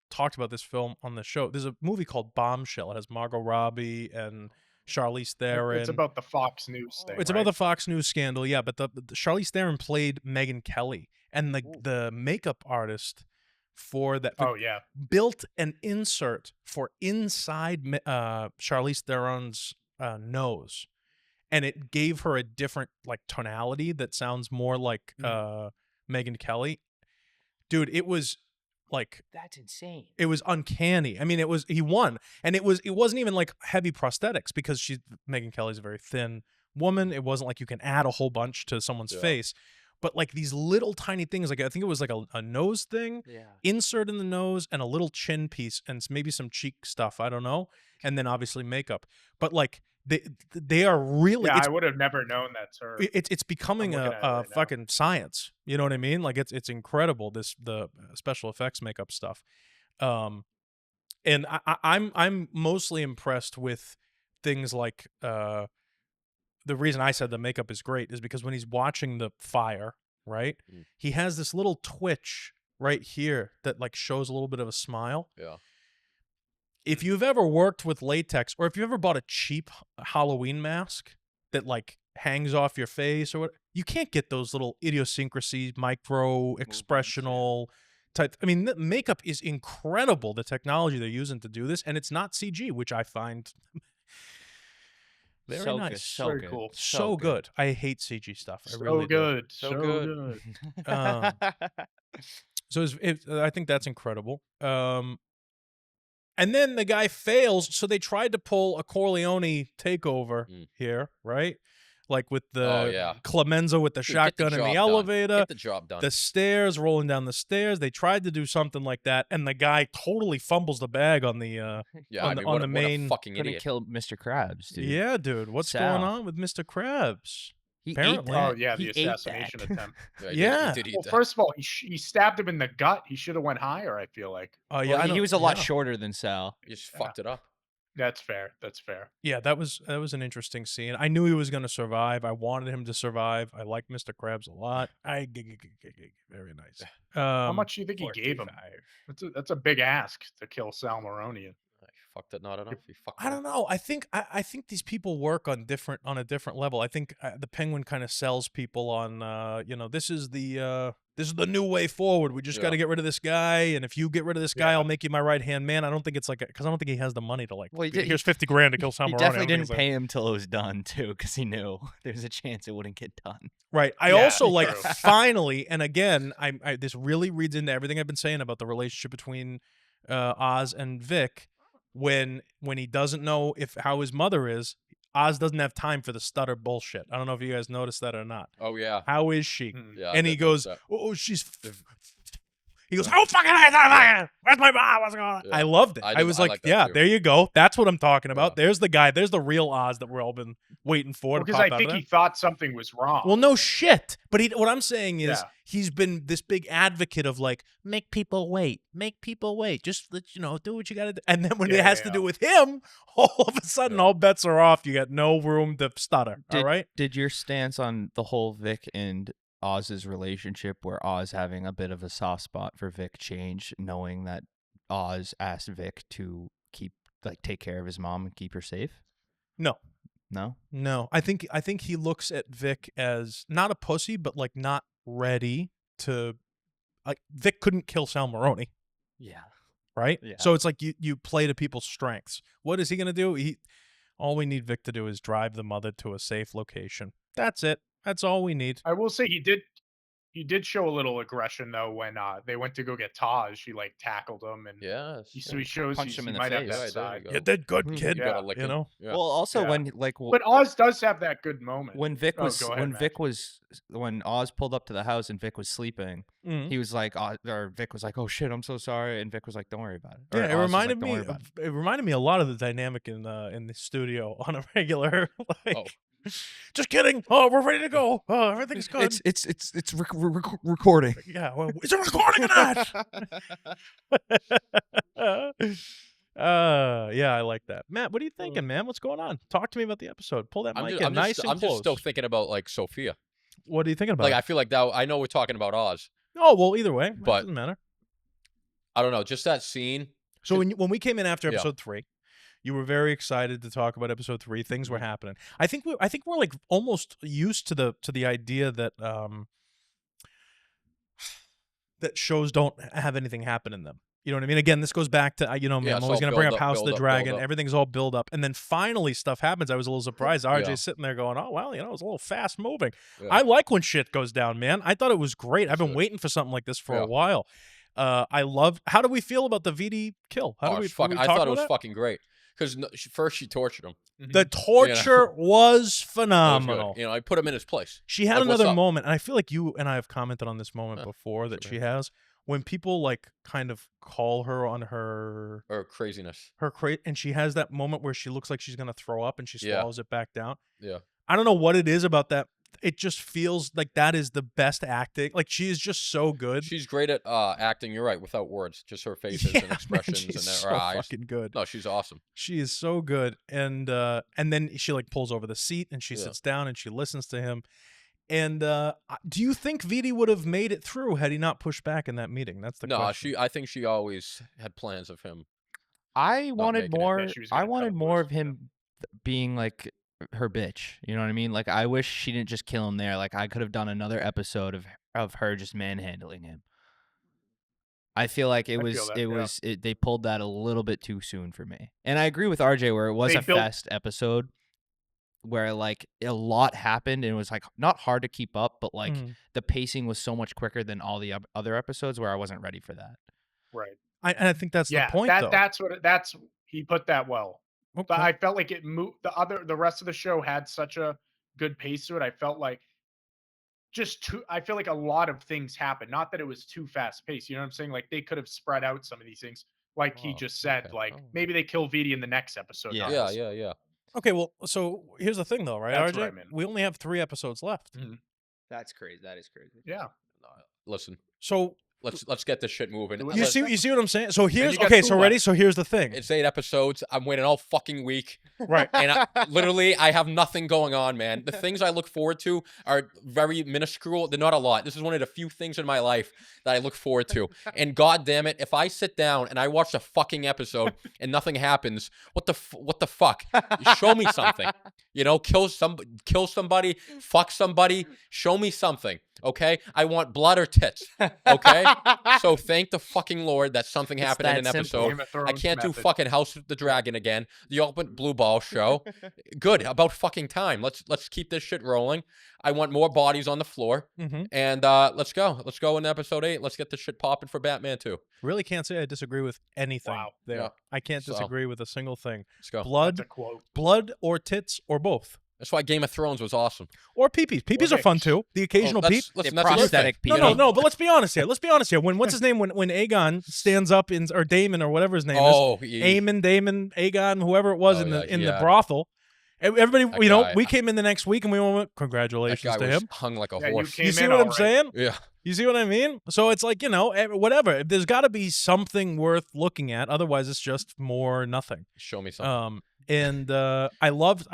A: talked about this film on the show. There's a movie called Bombshell. It has Margot Robbie and Charlize Theron.
C: It's about the Fox News thing.
A: It's about the Fox News scandal, yeah. But the Charlize Theron played Megyn Kelly, and the makeup artist for that
C: Oh yeah.
A: built an insert for inside Charlize Theron's nose, and it gave her a different like tonality that sounds more like Megyn Kelly. Dude, it was like
D: That's insane.
A: it was uncanny. I mean, he won, and it wasn't even like heavy prosthetics because Megyn Kelly's a very thin woman. It wasn't like you can add a whole bunch to someone's face, but like these little tiny things, like I think it was like a nose thing,
D: Yeah.
A: insert in the nose, and a little chin piece, and maybe some cheek stuff. I don't know, and then obviously makeup. But like they are really.
C: Yeah,
A: It's,
C: I would have never known that's her.
A: it's becoming
C: I'm
A: a,
C: looking at it
A: a
C: right now.
A: fucking science. You know what I mean? Like it's incredible, the special effects makeup stuff. And I'm mostly impressed with things like the reason I said the makeup is great is because when he's watching the fire, right? He has this little twitch right here that like shows a little bit of a smile.
B: Yeah.
A: If you've ever worked with latex, or if you ever bought a cheap Halloween mask that like hangs off your face or what, you can't get those little idiosyncrasies, micro expressional type. I mean, the makeup is incredible, the technology they're using to do this, and it's not CG, which I find very
D: So
A: nice.
D: good. So
C: Very
D: good.
C: cool.
A: So good. I hate CG stuff. I
C: So
A: really do.
C: good.
B: So
C: So
B: good.
C: good.
A: So I think that's incredible. And then the guy fails, so they tried to pull a Corleone takeover here, right? Like with the Clemenza with the
B: Dude,
A: shotgun in the elevator,
B: Get the job done.
A: the stairs, rolling down the stairs. They tried to do something like that, and the guy totally fumbles the bag on the
B: yeah,
A: on
B: I
A: the-
B: mean,
A: on
B: what,
A: the
B: what
A: main-
B: a fucking
D: Couldn't
B: idiot.
D: kill Mr. Krabs, dude.
A: Yeah, dude. What's going
D: Sal.
A: on with Mr. Krabs?
D: He
A: Apparently.
D: ate that.
C: Oh yeah,
D: He
C: the
D: ate
C: assassination
D: that.
C: attempt.
A: Yeah.
B: He did eat
C: Well,
B: that.
C: first of all, he stabbed him in the gut. He should have went higher. I feel like.
A: Oh yeah,
D: Well, he was a lot
A: yeah.
D: shorter than Sal.
B: He just fucked it up.
C: That's fair. That's fair.
A: Yeah, that was an interesting scene. I knew he was going to survive. I wanted him to survive. I like Mr. Krabs a lot. Very nice.
C: How much do you think he gave him?
A: 45.
C: That's a big ask to kill Sal Maroni.
B: He fucked it not enough. He fucked it
A: I don't know. I think these people work on a different level. I think the Penguin kind of sells people on this is the new way forward. We just got to get rid of this guy, and if you get rid of this guy, I'll make you my right hand man. I don't think it's like because I don't think he has the money to like.
D: Well, he did-
A: here's $50,000 to kill Sal
D: He
A: Maroni. I
D: definitely
A: don't think
D: didn't
A: it's like-
D: pay him till it was done too, because he knew there's a chance it wouldn't get done.
A: Right. I
C: Yeah,
A: also like
C: true.
A: finally, and again, I this really reads into everything I've been saying about the relationship between Oz and Vic. When he doesn't know how his mother is, Oz doesn't have time for the stutter bullshit. I don't know if you guys noticed that or not.
B: Oh yeah.
A: How is she?
C: Hmm.
B: Yeah.
A: And he
B: that-
A: goes,
B: that-
A: "Oh, she's He goes, "Oh fucking, where's my mom? What's going on?"
B: Yeah.
A: I loved it.
B: I
A: I
B: did-
A: was
B: I
A: like,
B: like that
A: "Yeah,
B: too.
A: there you go. That's what I'm talking about.
B: Yeah.
A: There's the guy. There's the real Oz that we're all been waiting for to
C: Because
A: pop
C: I
A: out
C: think
A: of
C: he
A: there."
C: thought something was wrong.
A: Well, no shit. But what I'm saying is
C: Yeah.
A: he's been this big advocate of like, make people wait, just let do what you got to do. And then when it
C: Yeah,
A: has
C: yeah,
A: to
C: yeah.
A: do with him, all of a sudden
B: Yeah.
A: all bets are off. You got no room to stutter. All right.
D: Did your stance on the whole Vic and Oz's relationship, where Oz having a bit of a soft spot for Vic, change, knowing that Oz asked Vic to take care of his mom and keep her safe?
A: No.
D: No.
A: I think he looks at Vic as not a pussy, but like not ready to. Like Vic couldn't kill Sal Maroni.
D: Yeah.
A: Right?
D: Yeah.
A: So it's like you play to people's strengths. What is he going to do? All we need Vic to do is drive the mother to a safe location. That's it. That's all we need.
C: I will say he did show a little aggression though when they went to go get Taj. He like tackled him and
B: Yes.
C: so he shows
D: Punched him
C: he
D: in the
C: might have
D: face.
C: that
B: Right, there you
C: side.
B: go.
A: You did good,
B: You
A: kid.
B: gotta
C: Yeah.
B: lick
A: You
B: him.
A: know?
B: Yeah.
D: Well, also
C: Yeah.
D: when
C: But Oz does have that good moment.
D: when Vic
C: Oh,
D: was
C: go ahead,
D: when
C: Matt.
D: Vic was when Oz pulled up to the house and Vic was sleeping,
A: Mhm.
D: he was like, or Vic was like, "Oh shit, I'm so sorry," and Vic was like, "Don't worry about it." Or
A: Yeah, it
D: Oz was
A: reminded
D: like, "Don't
A: me.
D: worry about it."
A: It reminded me a lot of the dynamic in the studio on a regular. Like,
B: Oh.
A: just kidding. Oh, we're ready to go. Oh, everything's good.
D: It's recording.
A: Yeah. Well, is it recording or not? Yeah, I like that. Matt, what are you thinking, man? What's going on? Talk to me about the episode. Pull that mic in nice and
B: I'm
A: close.
B: just still thinking about like Sophia.
A: What are you thinking about?
B: Like I feel like that. I know we're talking about Oz.
A: Oh well, either way, it
B: But-
A: doesn't matter.
B: I don't know. Just that scene.
A: So when we came in after
B: Yeah.
A: episode 3, you were very excited to talk about episode 3. Things were happening. I think we're like almost used to the idea that that shows don't have anything happen in them. You know what I mean? Again, this goes back to
B: Yeah,
A: I'm
B: it's
A: always
B: all
A: going to bring
B: build
A: up
B: up,
A: House of
B: build
A: the
B: up,
A: Dragon.
B: build up.
A: Everything's all build up, and then finally stuff happens. I was a little surprised. RJ's
B: Yeah.
A: sitting there going, "Oh well, it was a little fast moving."
B: Yeah.
A: I like when shit goes down, man. I thought it was great. I've been
B: Should.
A: waiting for something like this for
B: Yeah.
A: a while. I loved. How do we feel about the VD kill? How
B: Oh,
A: do we?
B: it's fucking-
A: do we
B: I
A: talk
B: thought it
A: about
B: was
A: that?
B: fucking great because first she tortured him.
A: The torture was
B: That was good.
A: phenomenal.
B: You know, I put him in his place.
A: She had
B: Like, what's
A: another
B: up?
A: moment, and I feel like you and I have commented on this moment before that
B: sure.
A: she has when people like kind of call her on her
B: Or craziness.
A: and she has that moment where she looks like she's gonna throw up and she
B: Yeah.
A: swallows it back down.
B: Yeah.
A: I don't know what it is about that. It just feels like that is the best acting. Like she is just so good.
B: She's great at acting. You're right, without words, just her faces
A: Yeah,
B: and
A: man,
B: expressions
A: she's
B: and
A: so
B: her eyes.
A: fucking good.
B: No, she's awesome.
A: She is so good, and then she like pulls over the seat and she
B: Yeah.
A: sits down and she listens to him. And do you think Vidi would have made it through had he not pushed back in that meeting? That's the
B: No,
A: question.
B: I think she always had plans of him.
D: I wanted
B: making it.
D: more.
C: Yeah, she was
D: I
C: gonna
D: wanted
C: cut
D: more
C: loose,
D: of him being like her bitch. You know what I mean? Like I wish she didn't just kill him there. Like I could have done another episode of her just manhandling him. I feel like
C: I feel that, yeah.
D: they pulled that a little bit too soon for me. And I agree with RJ where it was
C: They
D: a
C: built-
D: fast episode where like a lot happened and it was like not hard to keep up, but like
A: Mhm.
D: the pacing was so much quicker than all the other episodes where I wasn't ready for that.
C: Right.
A: And I think that's
C: Yeah.
A: the point, though.
C: That's he put that well.
A: Okay.
C: But I felt like it moved. The rest of the show had such a good pace to it. I felt like I feel like a lot of things happened. Not that it was too fast paced. You know what I'm saying? Like they could have spread out some of these things. Like he
B: Oh,
C: just said,
B: okay.
C: like
B: Oh.
C: maybe they kill Vidi in the next episode.
D: Yeah.
C: not
B: Yeah,
C: this.
B: yeah.
A: Okay, well, so here's the thing, though, right,
C: That's
A: RJ?
C: what I meant.
A: We only have 3 episodes left.
D: That's crazy. That is crazy.
C: Yeah.
B: Listen,
A: So
B: let's get this shit moving.
C: Do it.
A: you
C: Let's-
A: see what I'm saying? So here's
C: you got
A: okay.
C: 2
A: So ready?
C: left.
A: So here's the thing.
B: It's 8 episodes. I'm waiting all fucking week.
A: Right.
B: And I have nothing going on, man. The things I look forward to are very minuscule. They're not a lot. This is one of the few things in my life that I look forward to. And god damn it, if I sit down and I watch a fucking episode and nothing happens, what the fuck? Show me something. You know, kill somebody, fuck somebody, show me something. Okay? I want blood or tits. Okay? So thank the fucking Lord that something
D: It's
B: happened in an
D: that simple.
B: episode.
C: Game of
B: I
C: Thrones
B: can't do
C: method.
B: fucking House of the Dragon again. The Ultimate Blue Ball show. Good. About fucking time. Let's keep this shit rolling. I want more bodies on the floor.
A: Mhm.
B: And let's go. Let's go in episode 8. Let's get this shit popping for Batman 2.
A: Really can't say I disagree with anything
C: Wow.
A: there.
B: Yeah.
A: I can't
B: So-
A: disagree with a single thing.
B: Let's go.
C: That's
A: Blood,
C: a quote.
A: blood or tits or both.
B: That's why Game of Thrones was awesome.
A: Or peepees. Peepees are fun
C: Mitch.
A: too. The occasional peep.
B: Listen,
D: They're
B: that's a good
D: prosthetic
B: thing.
D: peep.
A: No, but let's be honest here. Let's be honest here. When what's his name? When Aegon stands up in, or Damon or whatever his name is, Aemon, Damon, Aegon, whoever it was in the brothel. Everybody,
B: That
A: you know,
B: guy-
A: we came in the next week and we all went,
B: That
A: congratulations
B: guy
A: to
B: was
A: him.
B: hung like a
C: Yeah, you
B: horse.
C: came
A: You see
C: in
A: what I'm
C: all right.
A: saying?
B: Yeah.
A: You see what I mean? So it's like, you know, whatever. There's got to be something worth looking at. Otherwise, it's just more nothing.
B: Show me something.
A: And I loved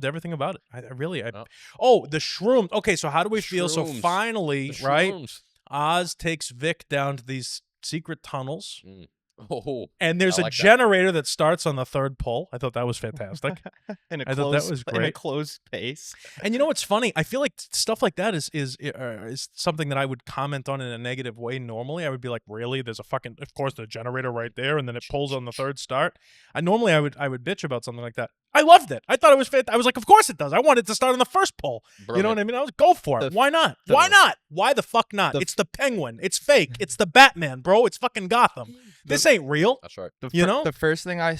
A: everything about it. I really.
B: Oh.
A: Oh, the shrooms. Okay, so how do we feel? So
B: Shrooms.
A: finally,
B: The
A: right?
B: shrooms.
A: Oz takes Vic down to these secret tunnels.
B: Oh,
A: And there's
B: I
A: a
B: like that.
A: generator that starts on the third pull. I thought that was fantastic.
D: In a
A: I thought that was
D: in a
A: great.
D: closed space.
A: And you know what's funny? I feel like stuff like that is something that I would comment on in a negative way. Normally, I would be like, "Really? There's of course, the generator right there, and then it pulls on the third start." I would bitch about something like that. I loved it. I thought it was fantastic. I was like, "Of course it does. I want it to start on the first pull." You know what I mean? I was go for it. Why not? Why not? Why the fuck not? It's the Penguin. It's fake. It's the Batman, bro. It's fucking Gotham. This ain't real.
B: That's right.
A: You know?
D: The first thing I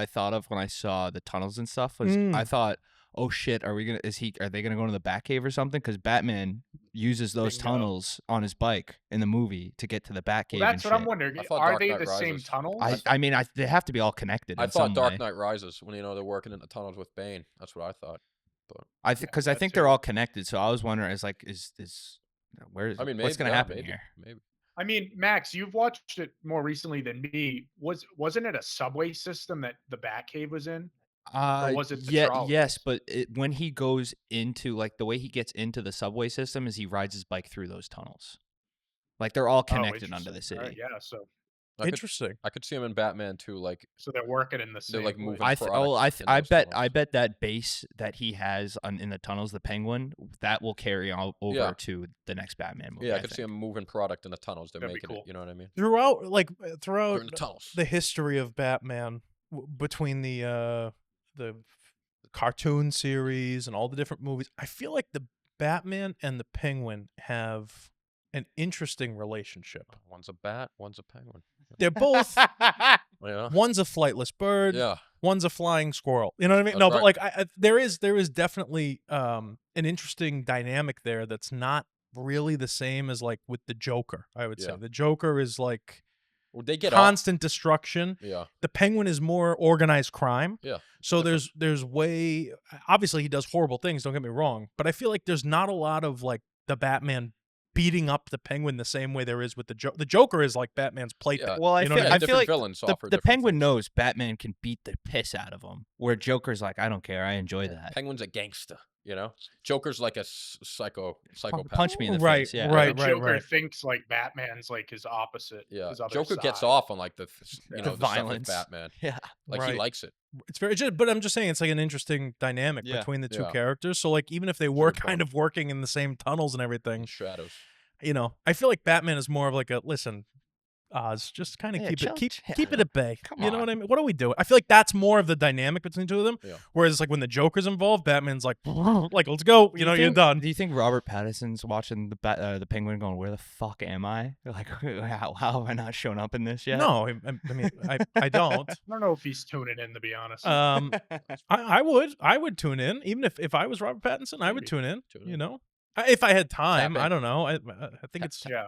D: thought of when I saw the tunnels and stuff was I thought, oh shit, are they gonna go into the Batcave or something? Because Batman uses those
C: Bingo.
D: tunnels on his bike in the movie to get to the Batcave.
C: Well, that's
D: and
C: what I'm
D: shit.
C: wondering.
B: I thought
C: Are
B: Dark
C: they
B: Knight
C: the same
B: Rises.
C: tunnels?
D: I mean, they have to be all connected.
B: I
D: in
B: thought
D: some
B: Dark
D: way.
B: Knight Rises when they're working in the tunnels with Bane. That's what I thought. But
D: I think because I
C: that
D: think
C: too.
D: they're all connected. So I was wondering, is where's
B: I mean,
D: what's gonna
B: maybe,
D: happen
B: maybe,
D: here?
B: Maybe.
C: I mean, Max, you've watched it more recently than me. Wasn't it a subway system that the Batcave was in? Or was it the trolleys?
D: Yes, but when he goes into the way he gets into the subway system is he rides his bike through those tunnels. Like they're all
C: Oh,
D: connected under the
C: interesting.
D: city.
C: All right, yeah, so
A: Interesting.
B: I could see him in Batman too. Like
C: they're working in the same.
B: they're like
C: way.
B: moving.
D: I
B: products
D: bet
B: in those
D: bet that base that he has in the tunnels, the Penguin, that will carry over
B: Yeah.
D: to the next Batman movie.
B: Yeah, I could see him moving product in the tunnels. They're
C: That'd be
B: making
C: cool.
B: it. You know what I mean?
A: Throughout
B: They're in the tunnels.
A: the history of Batman, between the cartoon series and all the different movies, I feel like the Batman and the Penguin have an interesting relationship.
B: One's a bat. One's a penguin.
A: They're both.
B: Yeah.
A: One's a flightless bird.
B: Yeah.
A: One's a flying squirrel. You know what I mean?
B: That's
A: No, but
B: right.
A: like there is definitely an interesting dynamic there that's not really the same as like with the Joker. I would say
B: Yeah.
A: the Joker is like
B: Well, they get off.
A: constant destruction.
B: Yeah.
A: The Penguin is more organized crime.
B: Yeah.
A: So there's way, obviously he does horrible things, don't get me wrong, but I feel like there's not a lot of like the Batman beating up the Penguin the same way there is with the Joker. The Joker is like Batman's plaything.
B: Yeah.
D: Well,
A: You know what I mean?
D: I feel
B: different
D: like
B: villains offer
D: the
B: different
D: Penguin
B: things.
D: knows Batman can beat the piss out of him, where Joker's like, I don't care, I enjoy that.
B: Penguin's a gangster. You know, Joker's like a psychopath.
D: Punch me in the
A: Right,
D: face. Yeah.
A: right.
C: The Joker thinks like Batman's like his opposite.
B: Yeah.
C: his other
B: Joker gets
C: side.
B: off on like the
C: Yeah.
B: the
D: The
B: stuff with
D: violence.
B: Batman.
D: Yeah.
B: Like
A: Right.
B: he likes it.
A: It's very just, but I'm just saying it's like an interesting dynamic
D: Yeah.
A: between the two
B: Yeah.
A: characters. So like even if they were
B: Very
A: kind of working in the same tunnels and everything,
B: In shadows.
A: you know, I feel like Batman is more of like a listen, Oz, just kind of
D: Yeah, chill-
A: keep it at bay.
D: Come
A: You know
D: on.
A: what I mean? What are we doing? I feel like that's more of the dynamic between the two of them.
B: Yeah.
A: Whereas like when the Joker's involved, Batman's like let's go. You know, you're done.
D: Do you think Robert Pattinson's watching the Penguin going, where the fuck am I? Like, how have I not shown up in this yet?
A: No, I mean I don't.
C: I don't know if he's tuning in, to be honest.
A: I would tune in even if I was Robert Pattinson. I would
C: Maybe.
A: tune in.
B: Tune
A: You
B: in.
A: know, if I had time.
B: Tap in.
A: I don't know. I think it's
C: yeah.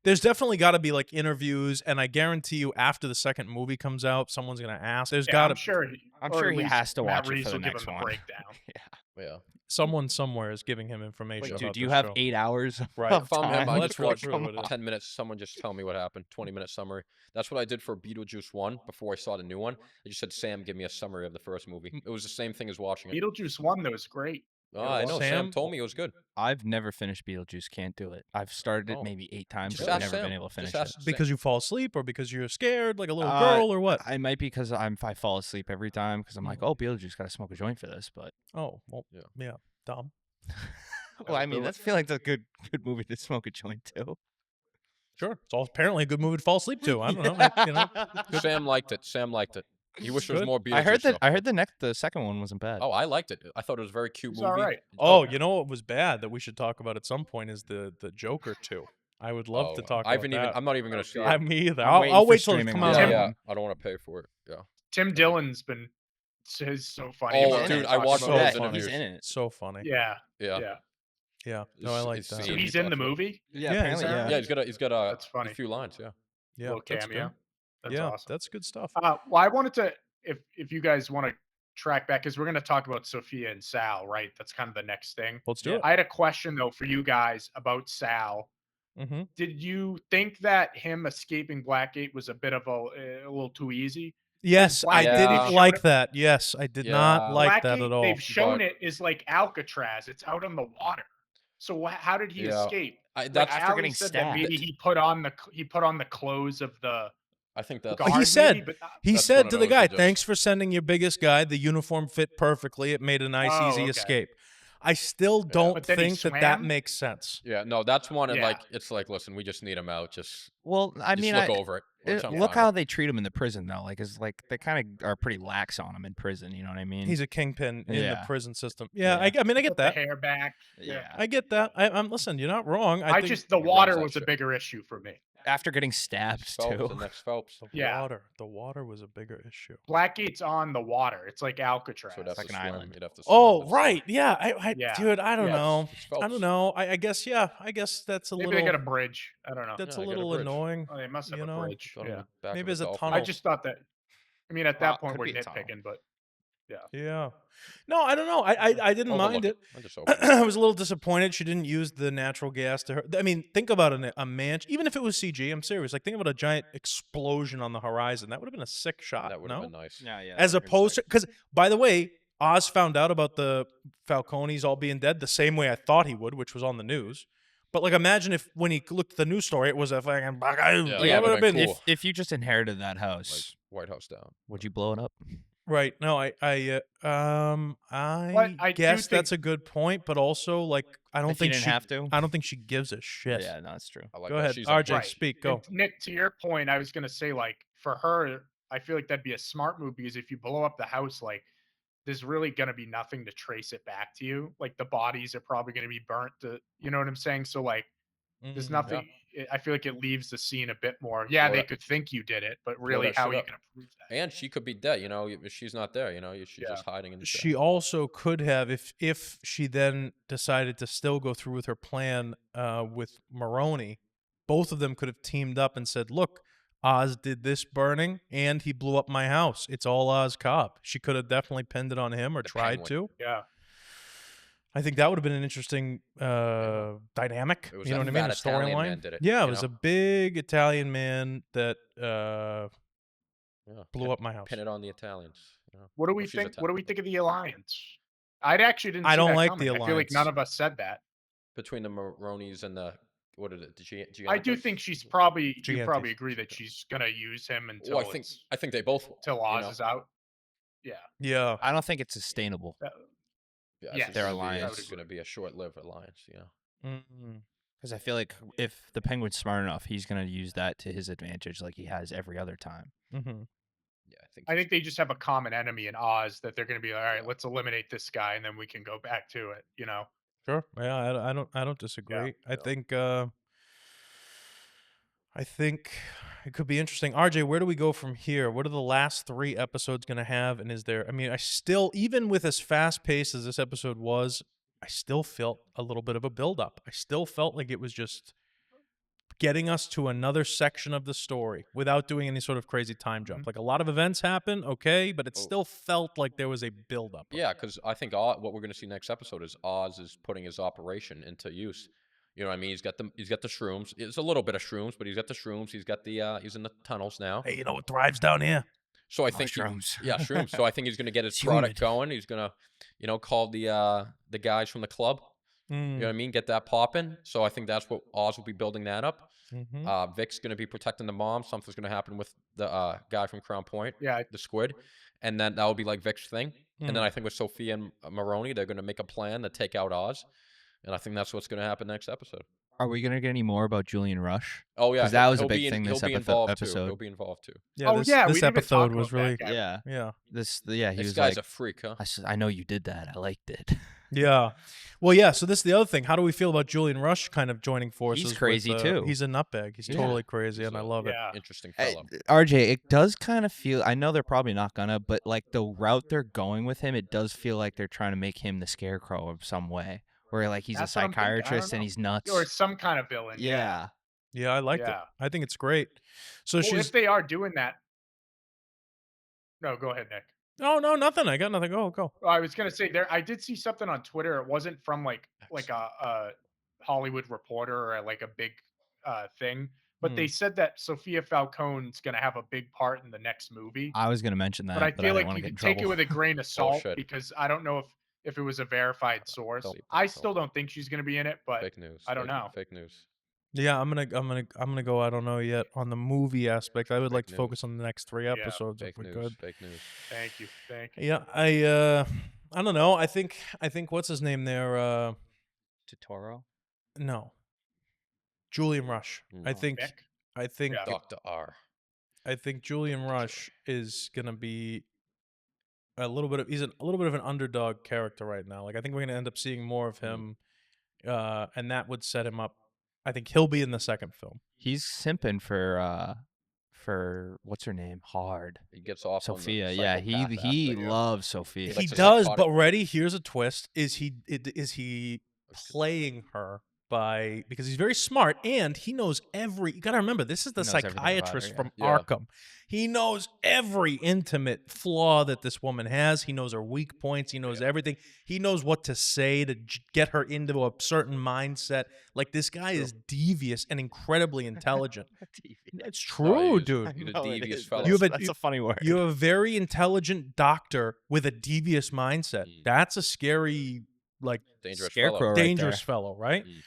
A: there's definitely got to be like interviews, and I guarantee you after the second movie comes out, someone's gonna ask. There's
C: Yeah,
A: got to
C: I'm sure.
D: I'm
C: or
D: sure
C: at
D: he
C: least
D: has to
C: Matt
D: watch it
C: Reeves
D: for the
C: will give
D: next
C: him
D: one.
C: the breakdown.
B: Yeah.
A: someone somewhere is giving him information.
D: Wait,
A: about
D: dude, do you
A: this
D: have
A: show.
D: 8 hours?
A: Right.
D: Of
B: If I'm him,
D: time?
B: I
A: Let's
B: just
A: go
B: watch
A: through it.
B: 10 minutes. Someone just tell me what happened. 20-minute summary. That's what I did for Beetlejuice 1 before I saw the new one. I just said, Sam, give me a summary of the first movie. It was the same thing as watching it.
C: Beetlejuice 1, though, is great.
B: Oh, I know. Sam
A: Sam-
B: told me it was good.
D: I've never finished Beetlejuice. Can't do it. I've started it
B: Oh.
D: maybe 8 times,
B: Just
D: but I've
B: ask
D: never
B: Sam.
D: been able to finish
B: Just
D: it.
B: ask Sam.
A: Because you fall asleep, or because you're scared, like a little
D: Uh,
A: girl, or what?
D: I might be because I fall asleep every time because I'm like, oh, Beetlejuice got to smoke a joint for this. But
A: Oh, well,
B: Yeah.
A: yeah, dumb.
D: well, I mean, that's feel like a good movie to smoke a joint too.
A: Sure, it's all apparently a good movie to fall asleep to. I don't know. You know,
B: Sam liked it. Sam liked it. He wished there was
A: Good.
B: more Beetlejuice.
D: I heard that.
B: though.
D: I heard the second one wasn't bad.
B: Oh, I liked it. I thought it was a very cute
C: It's
B: movie.
C: all right.
A: Oh, you know what was bad that we should talk about at some point is the Joker 2. I would love to
B: Oh,
A: talk
B: I
A: about
B: haven't even.
A: that.
B: I'm not even gonna see it.
A: I me either.
D: I'm waiting
A: I'll
D: for
A: wait till it
D: streaming
A: come
D: on
A: out.
B: yeah,
C: Tim-
B: yeah. I don't want to pay for it. Yeah.
C: Tim Dillon's been is so funny.
B: Oh,
C: about
B: dude,
C: him
B: I
C: talking
B: watched
C: about
B: all
D: yeah,
B: those
C: himself.
B: interviews.
D: he's in it.
A: So funny.
C: Yeah,
B: Yeah.
C: yeah.
A: Yeah. No, I like
B: It's
A: that.
B: scene
C: So
B: he
C: he's in
B: talks
C: the
B: about.
C: movie.
D: Yeah,
A: Yeah,
D: apparently,
A: he's in
D: yeah.
A: it.
B: Yeah, he's got a
C: That's funny.
B: few lines. Yeah.
A: Yeah,
C: Little
A: that's
C: cameo.
A: good.
C: That's
A: Yeah,
C: awesome.
A: that's good stuff.
C: Well, I wanted to, if you guys want to track back, because we're going to talk about Sophia and Sal, right? That's kind of the next thing.
A: Let's do
D: yeah.
A: it.
C: I had a question though for you guys about Sal.
A: Mm-hmm.
C: Did you think that him escaping Blackgate was a bit of a little too easy?
A: Yes, I
C: Blackgate,
B: they've
A: didn't
C: shown
A: like
C: it-
A: that. Yes, I did not
B: Yeah.
A: like that
C: Blackgate,
A: at all.
C: they've shown
B: But-
C: it is like Alcatraz. It's out on the water. So how did he
B: Yeah.
C: escape?
B: That's
C: Like
D: after
C: Allie
D: getting
C: said that maybe
D: stabbed.
C: he put on the clothes of the
B: I think that's
C: guard.
A: He said-
C: maybe, but
A: He
B: That's
A: said
B: one
A: to
B: of
A: the
B: those
A: guy,
B: that just-
A: "Thanks for sending your biggest guy. The uniform fit perfectly. It made a nice,
C: Oh,
A: easy
C: okay.
A: escape." I still don't
C: But then he
A: think that
C: swam?
A: makes sense.
B: Yeah, no, that's one. And
C: Yeah.
B: like, it's like, listen, we just need him out. Just
D: Well, I
B: just
D: mean,
B: look over it. Which I'm
D: look
B: fine
D: how
B: with.
D: they treat him in the prison though. Like, it's like they kind of are pretty lax on him in prison. You know what I mean?
A: He's a kingpin in the
D: Yeah.
A: prison system. Yeah,
D: Yeah.
A: I mean, I get
C: put the
A: that.
C: hair back.
D: yeah.
A: I get that. I'm listen. You're not wrong.
C: I
A: think
C: just the
B: he runs
C: water
B: that
C: was a
B: shit.
C: bigger issue for me.
D: After getting stabbed
B: Phelps,
D: too.
B: the next Phelps.
C: Yeah.
A: the water was a bigger issue.
C: Blackgate's on the water. It's like Alcatraz.
B: So it'd have
D: like
B: to
D: an
B: swim.
D: island.
B: You'd have to swim,
A: Oh,
B: but
A: right. Yeah.
C: Yeah.
A: Dude, I don't
C: Yeah,
A: know.
B: it's
A: I
B: Phelps.
A: don't know. I guess. Yeah. I guess that's a
C: Maybe
A: little.
C: they got a bridge. I don't know.
A: That's
B: Yeah,
A: a
B: they got a
A: little
B: bridge.
A: annoying.
C: Oh, they must have
A: you
C: a
A: know,
C: bridge.
B: Throw it in
C: Yeah.
B: the back
A: Maybe
B: of
A: as
B: a
A: a
B: dolphin.
A: tunnel.
C: I just thought that. I mean, at
D: Well,
C: that point,
D: could
C: we're
D: be a tunnel.
C: nitpicking, but yeah.
A: Yeah. No, I don't know. I didn't mind it.
B: I'm just open.
A: I was a little disappointed she didn't use the natural gas to her. I mean, think about a mansion. Even if it was CG, I'm serious. Like, think about a giant explosion on the horizon. That would have been a sick shot.
B: That would
A: no?
B: have been nice.
D: Yeah, yeah.
A: As opposed to, because by the way, Oz found out about the Falcones all being dead the same way I thought he would, which was on the news. But like, imagine if when he looked at the news story, it was a fucking. Like,
B: that
A: it would have
B: would've
A: been
B: been cool.
D: if you just inherited that
B: Like
D: house,
B: White House down.
D: would you blow it up?
A: right. No, I
C: I do
A: guess that's
C: think-
A: a good point, but also like, I don't
D: If you
A: think
D: didn't
A: she.
D: have to.
A: I don't think she gives a shit.
D: Yeah, no, that's true.
B: I like
A: Go
B: that.
A: ahead,
B: She's
A: RJ.
C: Right.
A: Speak. Go.
C: And Nick, to your point, I was gonna say, like, for her, I feel like that'd be a smart move because if you blow up the house, like, there's really gonna be nothing to trace it back to you. Like, the bodies are probably gonna be burnt. You know what I'm saying? So like, there's
A: Mm,
C: nothing. I feel like it leaves the scene a bit more. Yeah,
B: Blow
C: they
B: that-
C: could think you did it, but really,
B: that
C: how
B: shit
C: are you
B: up.
C: gonna prove that?
B: And she could be dead. You know, if she's not there. You know, she's
C: Yeah.
B: just hiding in the
A: She also could have, if she then decided to still go through with her plan with Maroney, both of them could have teamed up and said, "Look, Oz did this burning, and he blew up my house. It's all Oz Cobb." She could have definitely pinned it on him or
B: The
A: tried
B: Penguin.
A: to.
C: Yeah,
A: I think that would have been an interesting dynamic.
B: It was
A: You know
B: that
A: what I mean? A
B: fat Italian man
A: storyline.
B: did it,
A: Yeah, it
B: you
A: was
B: know?
A: a big Italian man that
B: Yeah.
A: blew up my house.
B: Pin it on the Italians. You know?
C: what do we
B: Well, she's
C: think? What do we
B: Italian.
C: think of the alliance? I actually didn't.
A: I
C: see
A: don't
C: that
A: like
C: coming.
A: the
C: I feel like none
A: alliance.
C: of us said that.
B: Between the Maronis and the what is it? The
C: I do think she's probably. You
A: Gigantes.
C: probably agree that she's gonna use him until
B: Well, I think they both will.
C: till
B: you
C: Oz
B: know?
C: is out. Yeah.
A: Yeah.
D: I don't think it's sustainable.
B: Yeah,
C: Yes,
B: it's
D: their
B: gonna be-
D: alliance.
B: It's going to be a short-lived alliance. You know.
A: Mm.
D: Because I feel like if the Penguin's smart enough, he's gonna use that to his advantage, like he has every other time.
A: Mm-hmm.
B: Yeah,
C: I think they just have a common enemy in Oz that they're gonna be like, all right,
B: Yeah.
C: let's eliminate this guy, and then we can go back to it. You know.
A: Sure. Yeah, I don't disagree. I
B: Yeah.
A: think it could be interesting. RJ, where do we go from here? What are the last 3 episodes going to have? And is there? I mean, I still, even with as fast paced as this episode was, I still felt a little bit of a buildup. I still felt like it was just getting us to another section of the story without doing any sort of crazy time jump.
C: Mhm.
A: Like a lot of events happen, okay, but it
B: Oh.
A: still felt like there was a buildup.
B: Yeah, because I think what we're going to see next episode is Oz is putting his operation into use. You know what I mean? He's got the shrooms. It's a little bit of shrooms, but he's got the shrooms. He's got the he's in the tunnels now.
A: Hey, you know what thrives down here?
B: So I think
D: Mushrooms.
B: yeah, shrooms. So I think he's going to get his
D: It's
B: product
D: humid.
B: going. He's going to call the guys from the club. You know what I mean? Get that popping. So I think that's what Oz will be building that up.
A: Mm-hmm.
B: Vic's going to be protecting the mom. Something's going to happen with the guy from Crown Point,
C: Yeah.
B: the squid, and then that will be like Vic's thing. And
A: Mm.
B: then I think with Sophia and Maroney, they're going to make a plan to take out Oz, and I think that's what's going to happen next episode.
D: Are we gonna get any more about Julian Rush?
B: Oh yeah,
D: 'Cause that was a
B: he'll be
D: big
B: in-
D: thing
B: he'll
D: this
B: be involved too.
D: episode.
B: He'll be involved too.
A: Yeah,
C: Oh,
A: this,
C: yeah, we
A: this
C: didn't even talk
A: episode
C: about
A: was
C: that
A: really
C: guy.
D: Yeah.
A: yeah.
D: He
B: This
D: was
B: guy's
D: like,
B: a freak, huh?
D: I know you did that. I liked it.
A: Yeah. Well, yeah. So this is the other thing. How do we feel about Julian Rush kind of joining forces?
D: He's crazy
A: with,
D: too.
A: He's a nutbag. He's
B: Yeah.
A: totally crazy,
B: He's
A: and I
B: a-
A: love it.
C: Yeah.
B: Interesting fellow.
D: RJ, it does kind of feel. I know they're probably not gonna, but like the route they're going with him, it does feel like they're trying to make him the Scarecrow of some way, where like he's
C: That's
D: a
C: what I'm thinking. I don't
D: psychiatrist and
C: know.
D: he's nuts.
C: Or some kind of villain.
D: yeah.
A: Yeah, I liked it.
C: Yeah.
A: I think it's great. So
C: Well,
A: she's.
C: if they are doing that. No, go ahead, Nick.
A: Oh no, nothing. I got nothing. Go.
C: Oh, I was gonna say there. I did see something on Twitter. It wasn't from like a Hollywood reporter or like a big thing, but they said that Sophia Falcone's gonna have a big part in the next movie.
D: I was gonna mention that,
C: But I
D: but
C: feel
D: didn't
C: like
D: want to
C: you
D: get in
C: could take it
D: trouble.
C: with a grain of salt
B: Bullshit.
C: because I don't know if it was a verified source.
B: Don't-
C: I still don't think she's gonna be in it, but
B: Fake news.
C: I don't know.
B: Fake news.
A: Yeah, I'm gonna go. I don't know yet on the movie aspect. I would like to
B: Fake
A: focus
B: news.
A: on the next 3 episodes
B: Fake
A: if we
B: news.
A: could.
B: Fake news.
C: Thank you.
A: Yeah, I don't know. I think what's his name there?
D: Totoro.
A: No, Julian Rush. I
B: Mm.
A: think
C: Vic?
A: I think
C: Yeah.
B: Dr. R.
A: I think Julian Rush is gonna be a little bit of he's a little bit of an underdog character right now. Like I think we're gonna end up seeing more of him, and that would set him up. I think he'll be in the second film.
D: He's simping for what's her name? Hard.
B: He gets off
D: Sophia.
B: on the
D: Yeah,
B: psychopath
D: he
B: aspect.
D: loves Sophia.
B: He's
A: He
B: like a
A: does,
B: psychotic-
A: but ready. Here's a twist: is he playing her because he's very smart and he knows every. You gotta remember, this is the
D: He knows everything about her,
A: psychiatrist
D: yeah.
A: from
B: Yeah.
A: Arkham. He knows every intimate flaw that this woman has. He knows her weak points. He knows everything. He knows what to say to get her into a certain mindset. Like this guy is devious and incredibly intelligent. It's true, dude.
B: He's a devious fellow.
D: That's a funny word.
A: You have a very intelligent doctor with a devious mindset. That's a scary, like,
B: Dangerous
D: Scarecrow
B: fellow.
D: right
A: dangerous
D: there.
A: fellow, right?
B: Mm.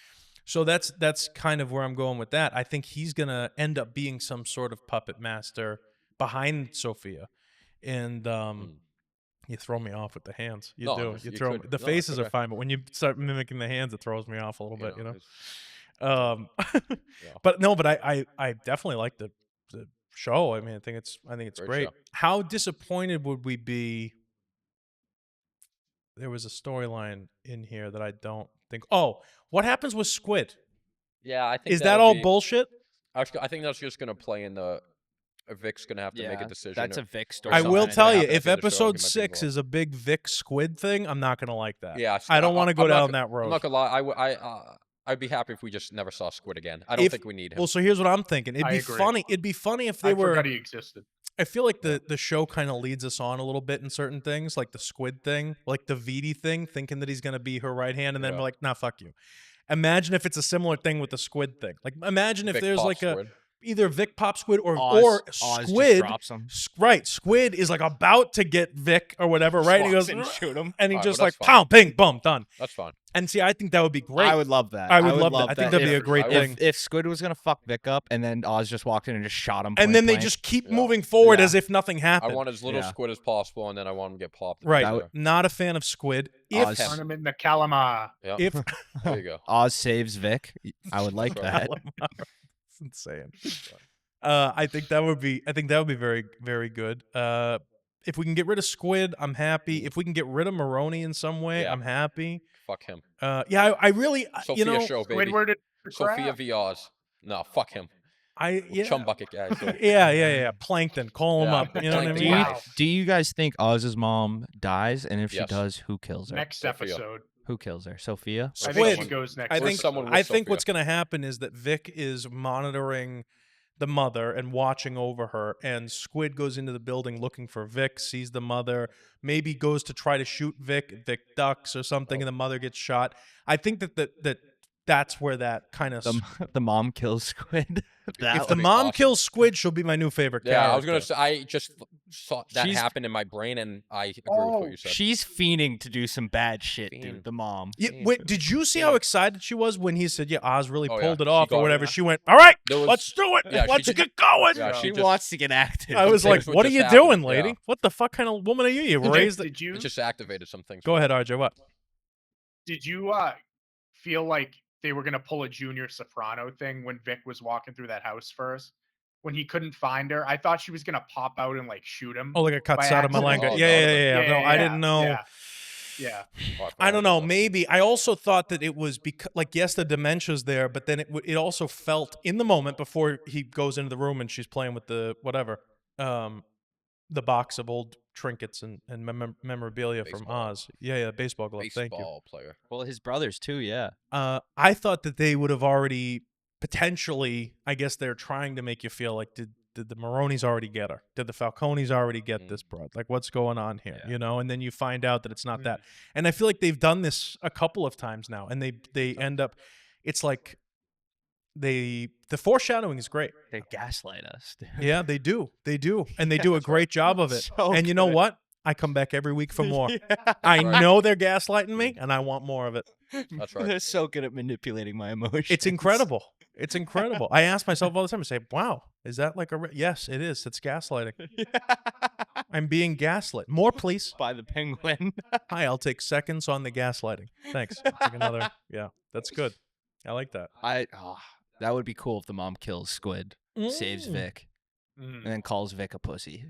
A: So that's kind of where I'm going with that. I think he's gonna end up being some sort of puppet master behind Sophia, and you throw me off with the hands. You
B: No,
A: do.
B: it's-
A: You
B: you
A: throw
B: could.
A: the
B: No, it's
A: faces are
B: okay.
A: fine, but when you start mimicking the hands, it throws me off a little bit. You know.
B: Yeah.
A: But no, but I definitely like the show. I mean, I think it's
B: Great
A: great.
B: show.
A: How disappointed would we be? There was a storyline in here that I don't think. Oh, what happens with Squid?
B: Yeah, I think
A: Is that
B: that'll
A: all
B: be-
A: bullshit?
B: Actually, I think that's just gonna play in the. Vic's gonna have to make a decision.
D: That's
B: or-
D: a Vic
B: or
D: story.
A: I
B: something
A: will
B: that's
A: tell
B: gonna
A: you,
B: happen
A: if
B: at the end of the show, he
A: episode
B: might be
A: 6
B: involved.
A: is a big Vic Squid thing, I'm not gonna like that.
B: Yeah,
A: I don't want to go
B: I'm not
A: down
B: go-
A: that road.
B: I'm not gonna lie. I'd be happy if we just never saw Squid again. I don't
A: If-
B: think we need him.
A: Well, so here's what I'm thinking. It'd
C: I
A: be
C: agree.
A: funny. It'd be funny if
C: I
A: they were.
C: forgot he existed.
A: I feel like the show kind of leads us on a little bit in certain things, like the Squid thing, like the Vidi thing, thinking that he's gonna be her right hand, and then
B: Yeah.
A: we're like, nah, fuck you. Imagine if it's a similar thing with the Squid thing. Like, imagine if
B: Vic
A: there's
B: Pop
A: like
B: Squid.
A: either Vic Pop Squid or
D: Oz just
A: Squid.
D: drops him.
A: Right, Squid is like about to get Vic or whatever, right? And he goes
D: Walks in and shoot him.
A: and he
B: Alright,
A: just
B: well,
A: like
B: that's fine.
A: pound, ping, boom, done.
B: That's fine.
A: And see, I think that would be great.
D: I would love that.
A: I would love that. I think that'd be a
D: If-
A: great
B: I would-
A: thing.
D: If Squid was gonna fuck Vic up and then Oz just walked in and just shot him,
A: And
D: point
A: then they
D: blank,
A: just keep
B: Yeah.
A: moving forward
D: Yeah.
A: as if nothing
B: I
A: happened.
B: want as little
D: Yeah.
B: Squid as possible, and then I want him to get popped.
A: Right.
D: That
B: There.
A: Not a fan of Squid. If
D: Oz.
C: Turn him in the calamar.
B: Yeah.
A: if
B: There you go.
D: Oz saves Vic. I would like
B: Right.
D: that.
A: it's insane. I think that would be very, very good. If we can get rid of Squid, I'm happy. If we can get rid of Maroney in some way,
B: Yeah.
A: I'm happy.
B: Fuck him.
A: Yeah, I really,
B: Sophia
A: you know,
B: show, baby.
C: Squidward.
B: Sophia v. Oz. No, fuck him.
A: yeah,
B: Chum bucket guy. So.
A: yeah. Plankton, call him
B: Yeah,
A: up. You know what I
B: Plankton.
A: mean?
C: Wow.
D: Do you guys think Oz's mom dies? And if she
B: Yes.
D: does, who kills her?
C: Next
B: Sophia.
C: episode.
D: Who kills her? Sophia?
C: I think
A: Squid.
C: she goes next.
A: I
B: Or
A: think
B: someone with
A: I think what's
B: Sophia.
A: going to happen is that Vic is monitoring the mother and watching over her, and Squid goes into the building looking for Vic, sees the mother, maybe goes to try to shoot Vic. Vic ducks or something, and the mother gets shot. I think that's where that kind of.
D: The mom kills Squid. That
A: If the
B: would be
A: mom
B: awesome.
A: kills Squid, she'll be my new favorite
B: Yeah,
A: character.
B: I was gonna say. I just saw that
D: She's-
B: happen in my brain, and I agree with
C: Oh,
B: what you said.
D: She's fiending to do some bad shit,
B: Fiend.
D: dude. The mom.
A: Yeah, wait, did you see how excited she was when he said, "Yeah, Oz really
B: Oh, yeah.
A: pulled it
B: She
A: off"
B: got
A: or
B: it.
A: whatever? She went, "All right,
B: There was-
A: let's do it.
B: Yeah, she
A: Let's
B: did-
A: get going."
B: Yeah,
D: She
B: just-
D: wants to get active.
A: I was
B: Some
A: like,
B: things would
A: "What are
B: just
A: you
B: happen,
A: doing,
B: yeah.
A: lady? What the fuck kind of woman are you? You
C: Nick,
A: raised it."
C: Did you
B: It just activated some things.
A: Go ahead, RJ. What?
C: did you feel like they were gonna pull a Junior Soprano thing when Vic was walking through that house first? When he couldn't find her, I thought she was gonna pop out and like shoot him.
A: Oh, like a
C: By
A: Katsada
C: accident.
A: Malanga.
B: Oh,
A: Yeah.
B: no,
A: No, I didn't know.
C: yeah. Yeah.
A: I don't know. Maybe I also thought that it was because, like, yes, the dementia's there, but then it also felt in the moment before he goes into the room and she's playing with the whatever, the box of old trinkets and memorabilia from
B: Baseball.
A: Oz. Yeah, baseball glove. Thank you.
B: Baseball player.
D: Well, his brothers too. Yeah.
A: I thought that they would have already potentially. I guess they're trying to make you feel like did the Maronis already get her? Did the Falcones already get this broad? Like, what's going on here?
D: Yeah.
A: You know, and then you find out that it's not that. And I feel like they've done this a couple of times now, and they end up. It's like the foreshadowing is great.
D: They gaslight us. Dude.
A: Yeah, they do, and they do a great job of it.
D: So
A: And you know
D: good.
A: what? I come back every week for more.
D: Yeah.
A: I
B: right.
A: know they're gaslighting me, and I want more of it.
B: That's right.
D: They're so good at manipulating my emotions.
A: It's incredible. It's incredible. I ask myself all the time. I say, "Wow, is that like a?" Yes, it is. It's gaslighting. I'm being gaslit. More, please.
D: By the penguin.
A: Hi, I'll take seconds on the gaslighting. Thanks. I'll take another. Yeah, that's good. I like that.
D: That would be cool if the mom kills Squid, saves
A: Mm.
D: Vic, and then calls Vic a pussy.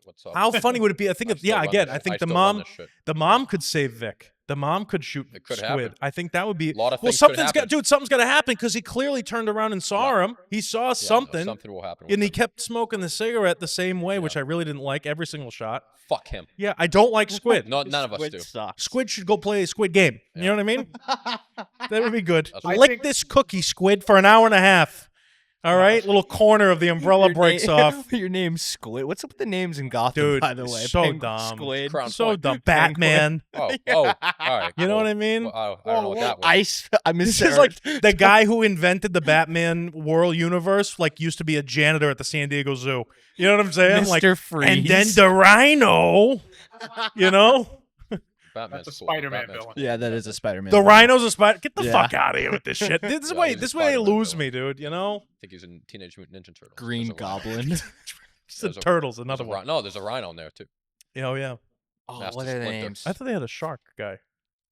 B: What's up?
A: How funny would it be? I think. I think the mom could save Vic. The mom could shoot
B: It could
A: Squid.
B: happen.
A: I think that would be.
B: A lot of
A: Well,
B: things could
A: something's got,
B: happen.
A: dude. Something's got to happen because he clearly turned around and saw him. He saw
B: Yeah,
A: something.
B: Something will happen.
A: And
B: with
A: he
B: him.
A: kept smoking the cigarette the same way, which I really didn't like every single shot.
B: Fuck him.
A: Yeah, I don't like Squid.
B: None of us
D: Squid
B: do.
D: sucks.
A: Squid should go play a Squid game. You know what I mean? That would be good.
B: That's
C: right. I
A: Lick
C: think-
A: this cookie, Squid, for an hour and a half. All right? Little corner of the umbrella
D: Your
A: breaks
D: name-
A: off.
D: Your name's Squid. What's up with the names in Gotham,
A: Dude,
D: by the way?
A: so
D: Penguin,
A: dumb.
D: Squid.
B: Crown
A: So
B: Point.
A: dumb. Batman.
B: Oh, all right.
A: You know
B: cool.
A: what I mean?
B: Well, I don't know what that was.
D: Ice. I miss
A: This is like the guy who invented the Batman world universe, like, used to be a janitor at the San Diego Zoo. You know what I'm saying? Like,
D: Mr. Freeze.
A: and then the Rhino, you know?
B: Batman's
C: That's a
B: cool.
C: Spider-Man
B: Batman's
C: villain.
B: cool.
D: Yeah, that is a Spider-Man.
A: The Rhino's a spider. Get the
D: Yeah.
A: fuck out of here with this shit. This
B: Yeah,
A: way,
B: he's a
A: this way they
B: Spider-Man
A: lose
B: villain.
A: me, dude. You know?
B: I think he's in Teenage Mutant Ninja Turtles.
D: Green
B: There's a rhino.
D: Goblin.
A: It's the
B: There's a-
A: turtles,
B: There's
A: another
B: a
A: one.
B: rhino. No, there's a rhino in there too.
A: Oh yeah.
D: Oh,
B: Master
D: what are the
B: Splinter.
D: names?
A: I thought they had a shark guy.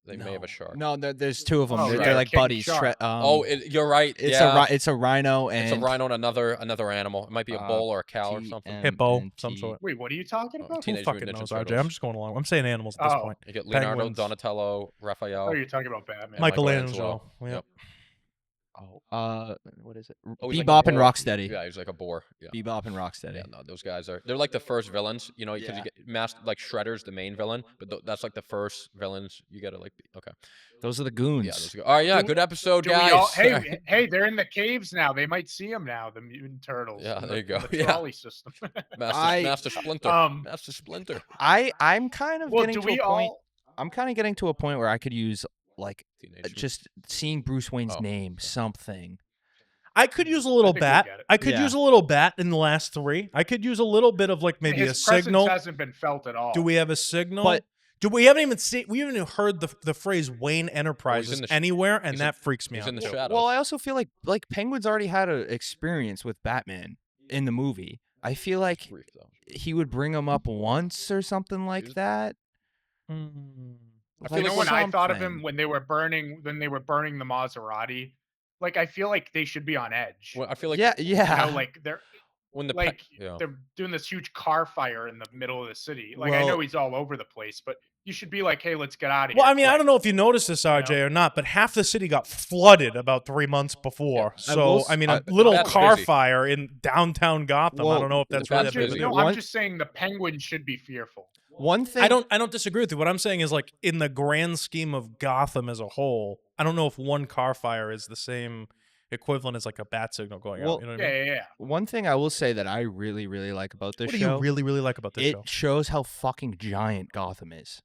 B: They may have a shark.
D: No, there's two of them.
C: Oh,
D: they're,
C: right.
D: they're like
C: King
D: buddies.
C: Shark.
B: You're right.
D: It's
B: yeah.
D: it's a rhino and
B: It's a rhino and another animal. It might be a bull or a cow or something.
A: Hippo,
D: and
A: some
D: T.
A: sort.
C: Wait, what are you talking about?
A: Who
B: Teenage
A: fucking
B: Mutant
A: knows,
B: Ninja
A: RJ? I'm
B: Turtles.
A: just going along. I'm saying animals at this
C: Oh.
A: point.
B: You get Leonardo,
A: Penguins.
B: Donatello, Raphael.
C: Oh, you're talking about Batman.
A: Michelangelo. Yep.
B: Yep.
D: What is it?
B: Oh, he's like
D: Bebop
B: a
D: and
B: boar.
D: Rocksteady.
B: Yeah, he's like a boar. Yeah.
D: Bebop and Rocksteady.
B: Yeah, no, those guys they're like the first villains, you know, because
D: Yeah.
B: you get like Shredder's the main villain, but that's like the first villains you gotta like. Okay,
D: Those are the goons.
B: yeah, those are, all right, yeah, good episode,
C: Do we
B: guys.
C: all- hey, they're in the caves now. They might see them now. The mutant turtles.
B: Yeah,
C: in
B: there you go.
C: in The
B: Yeah.
C: trolley system.
B: Master Splinter, Master Splinter.
D: I'm kind of
C: well,
D: getting
C: do
D: to
C: we
D: a point.
C: all?
D: I'm kind of getting to a point where I could use like
B: Teenage
D: just seeing Bruce Wayne's
B: Oh,
D: name, something.
A: I could use a little
C: think we
A: bat.
C: get it.
A: I could
D: Yeah.
A: use a little bat in the last three. I could use a little bit of like maybe
C: His
A: a signal.
C: presence hasn't been felt at all.
A: Do we have a signal?
D: But-
A: we haven't even seen. We haven't even heard the phrase Wayne Enterprises
B: in the
A: anywhere, and
B: he's
A: that freaks me
B: He's
A: out.
B: in the
A: too.
B: shadows.
D: Well, I also feel like Penguin's already had an experience with Batman in the movie. I feel like
B: Freak, though.
D: he would bring him up once or something like
B: He's-
D: that.
A: Mm.
B: I feel
C: You know
B: like
C: when I thought of him
D: something.
C: when they were burning the Maserati, like I feel like they should be on edge.
B: Well, I feel like
D: Yeah,
C: You
D: yeah.
C: know, like they're
B: when the
C: like
B: yeah.
C: they're doing this huge car fire in the middle of the city. Like I
A: Well-
C: know he's all over the place, but you should be like, hey, let's get out of here.
A: Well, I mean, I
C: quick.
A: don't know if you noticed this, RJ, or not, but half the city got flooded about 3 months before.
B: Yeah.
A: So, I mean, a
D: I-
A: little
B: that's
A: car
B: busy.
A: fire in downtown Gotham. I
D: Well,
A: don't know if that's
B: that's
A: really
C: I'm
A: that big of a
C: just,
B: busy.
A: deal.
C: no, I'm
D: One-
C: just saying the Penguins should be fearful.
D: One thing
A: I don't disagree with you. What I'm saying is, like, in the grand scheme of Gotham as a whole, I don't know if one car fire is the same equivalent as like a bat signal going
D: Well,
A: out. You know what I
C: Yeah,
A: mean?
C: yeah, yeah.
D: One thing I will say that I really, really like about this
A: What do
D: show,
A: you really, really like about this
D: it
A: show?
D: shows how fucking giant Gotham is.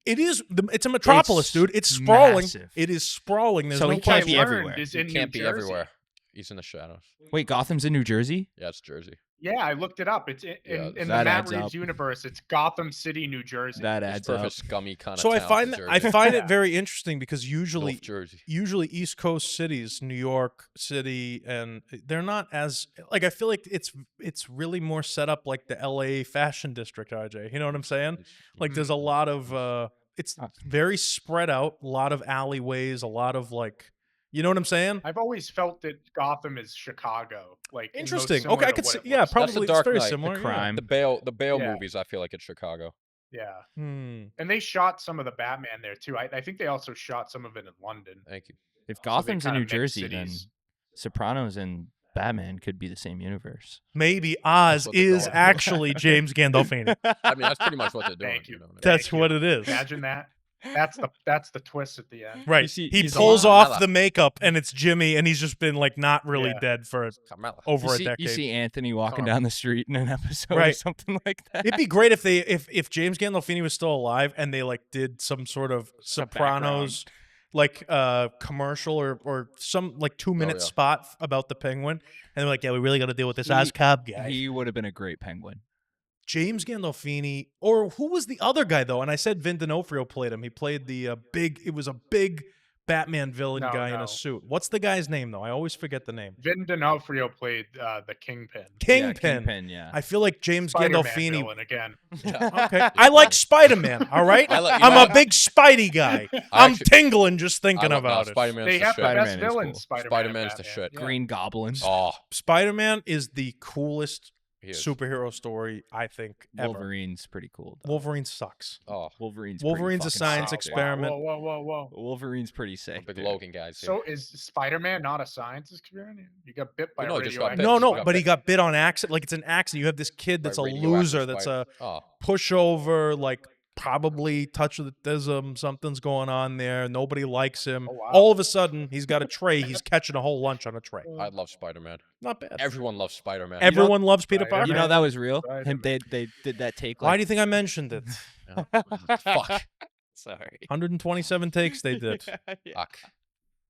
A: It is. It's a metropolis,
D: It's
A: dude. It's sprawling.
D: massive.
A: It is sprawling. There's
D: So
A: no
D: he can't
A: question.
D: be
C: I learned
D: everywhere.
C: is
B: He
C: in
B: can't
C: New
B: be
C: Jersey.
B: everywhere. He's in the shadows.
D: Wait, Gotham's in New Jersey?
B: Yeah, it's Jersey.
C: Yeah, I looked it up. It's in
B: Yeah,
C: the
D: that
C: Matt
D: adds
C: Reeves
D: up.
C: universe. It's Gotham City, New Jersey.
D: That
B: It's
D: adds
B: for
D: up.
B: his scummy kind of.
A: So I
B: town
A: find
B: to
A: that, I
B: Jersey.
A: find
C: Yeah.
A: it very interesting because
B: North Jersey.
A: usually East Coast cities, New York City, and they're not as like I feel like it's really more set up like the LA fashion district, RJ. You know what I'm saying? Like there's a lot of it's very spread out, a lot of alleyways, a lot of like, you know what I'm saying?
C: I've always felt that Gotham is Chicago. Like and most
A: Interesting.
C: similar
A: Okay, I
C: to
A: could
C: what
A: see.
C: it
A: Yeah,
C: looks like.
A: probably
B: Dark
A: it's very
B: Knight, the
A: similar. yeah.
D: crime.
B: The Bale
C: Yeah.
B: movies. I feel like it's Chicago.
C: Yeah.
A: Hmm.
C: And they shot some of the Batman there too. I think they also shot some of it in London.
B: Thank you.
D: If
C: So they
D: Gotham's in
C: kinda
D: New
C: mix
D: Jersey, then
C: cities.
D: Sopranos and Batman could be the same universe.
A: Maybe Oz
B: what they
A: is
B: call it.
A: actually James Gandolfini.
B: I mean, that's pretty much what they're doing.
C: Thank you.
B: know what I mean?
A: That's
C: Thank you.
A: what it is.
C: Imagine that. That's the twist at the end.
A: Right.
D: see-
A: He
D: he's
A: pulls
B: alive.
A: off the makeup and it's Jimmy, and he's just been like not really
C: Yeah.
A: dead for
B: Carmella.
A: over
D: You
A: a
D: see,
A: decade.
D: you see Anthony walking
B: on.
D: down the street in an episode or
A: Right.
D: something like that.
A: It'd be great if James Gandolfini was still alive and they like did some sort of
D: a background.
A: Sopranos like commercial or some like 2-minute
B: yeah.
A: spot about the Penguin, and they're like, yeah, we really got to deal with this
D: He-
A: Oz Cobb guy.
D: He would have been a great Penguin.
A: James Gandolfini, or who was the other guy though? And I said Vin D'Onofrio played him. He played the big. It was a big Batman villain
C: No,
A: guy in
C: no.
A: a suit. What's the guy's name though? I always forget the name.
C: Vin D'Onofrio played the Kingpin.
A: Kingpin.
D: Yeah, Kingpin, yeah.
A: I feel like James
C: Spider-Man
A: Gandolfini.
C: villain again.
A: Okay, I like Spider-Man. All right,
B: I like-
A: I'm a big Spidey guy. I'm
B: actually-
A: tingling just thinking
B: I love- no,
A: about it.
B: Spider-Man's
C: They
B: the
C: have the
B: shit.
C: best
D: Spider-Man is
C: villains.
D: cool.
C: Spider-Man.
B: Spider-Man's
C: and
B: the
C: Batman.
B: shit.
C: Yeah.
D: Green Goblin.
B: Oh,
A: Spider-Man is the coolest
B: he is.
A: superhero story I think ever.
D: Wolverine's pretty cool. Though.
A: Wolverine sucks.
B: Oh,
D: Wolverine's
A: Wolverine's a
D: pretty fucking
A: science
D: sick, dude.
A: experiment.
C: Whoa.
D: Wolverine's pretty sick.
B: I'm a big
D: dude.
B: Logan guys. Here.
C: So is Spider-Man not a science experiment? You got bit by
B: No,
C: a
B: he just got
C: radioactive.
B: bit.
A: No,
B: got
A: but he
B: bit.
A: got bit on accident. Like it's an accident. You have this kid that's
B: By
A: a
B: radioactive
A: loser. That's
B: spider.
A: a
B: Oh,
A: pushover. Like probably touchism. Something's going on there. Nobody likes him.
C: Oh, wow.
A: All of a sudden, he's got a tray. He's catching a whole lunch on a tray.
B: I love Spider-Man.
A: Not bad.
B: Everyone loves Spider-Man.
A: Everyone loves Peter
C: Spider-Man.
A: Parker.
D: You know that was real.
C: Spider-Man.
D: Him, they did that take.
A: Why
D: Like,
A: do you think I mentioned it?
B: Yeah. Fuck.
D: Sorry.
A: 127 takes they did.
B: Fuck.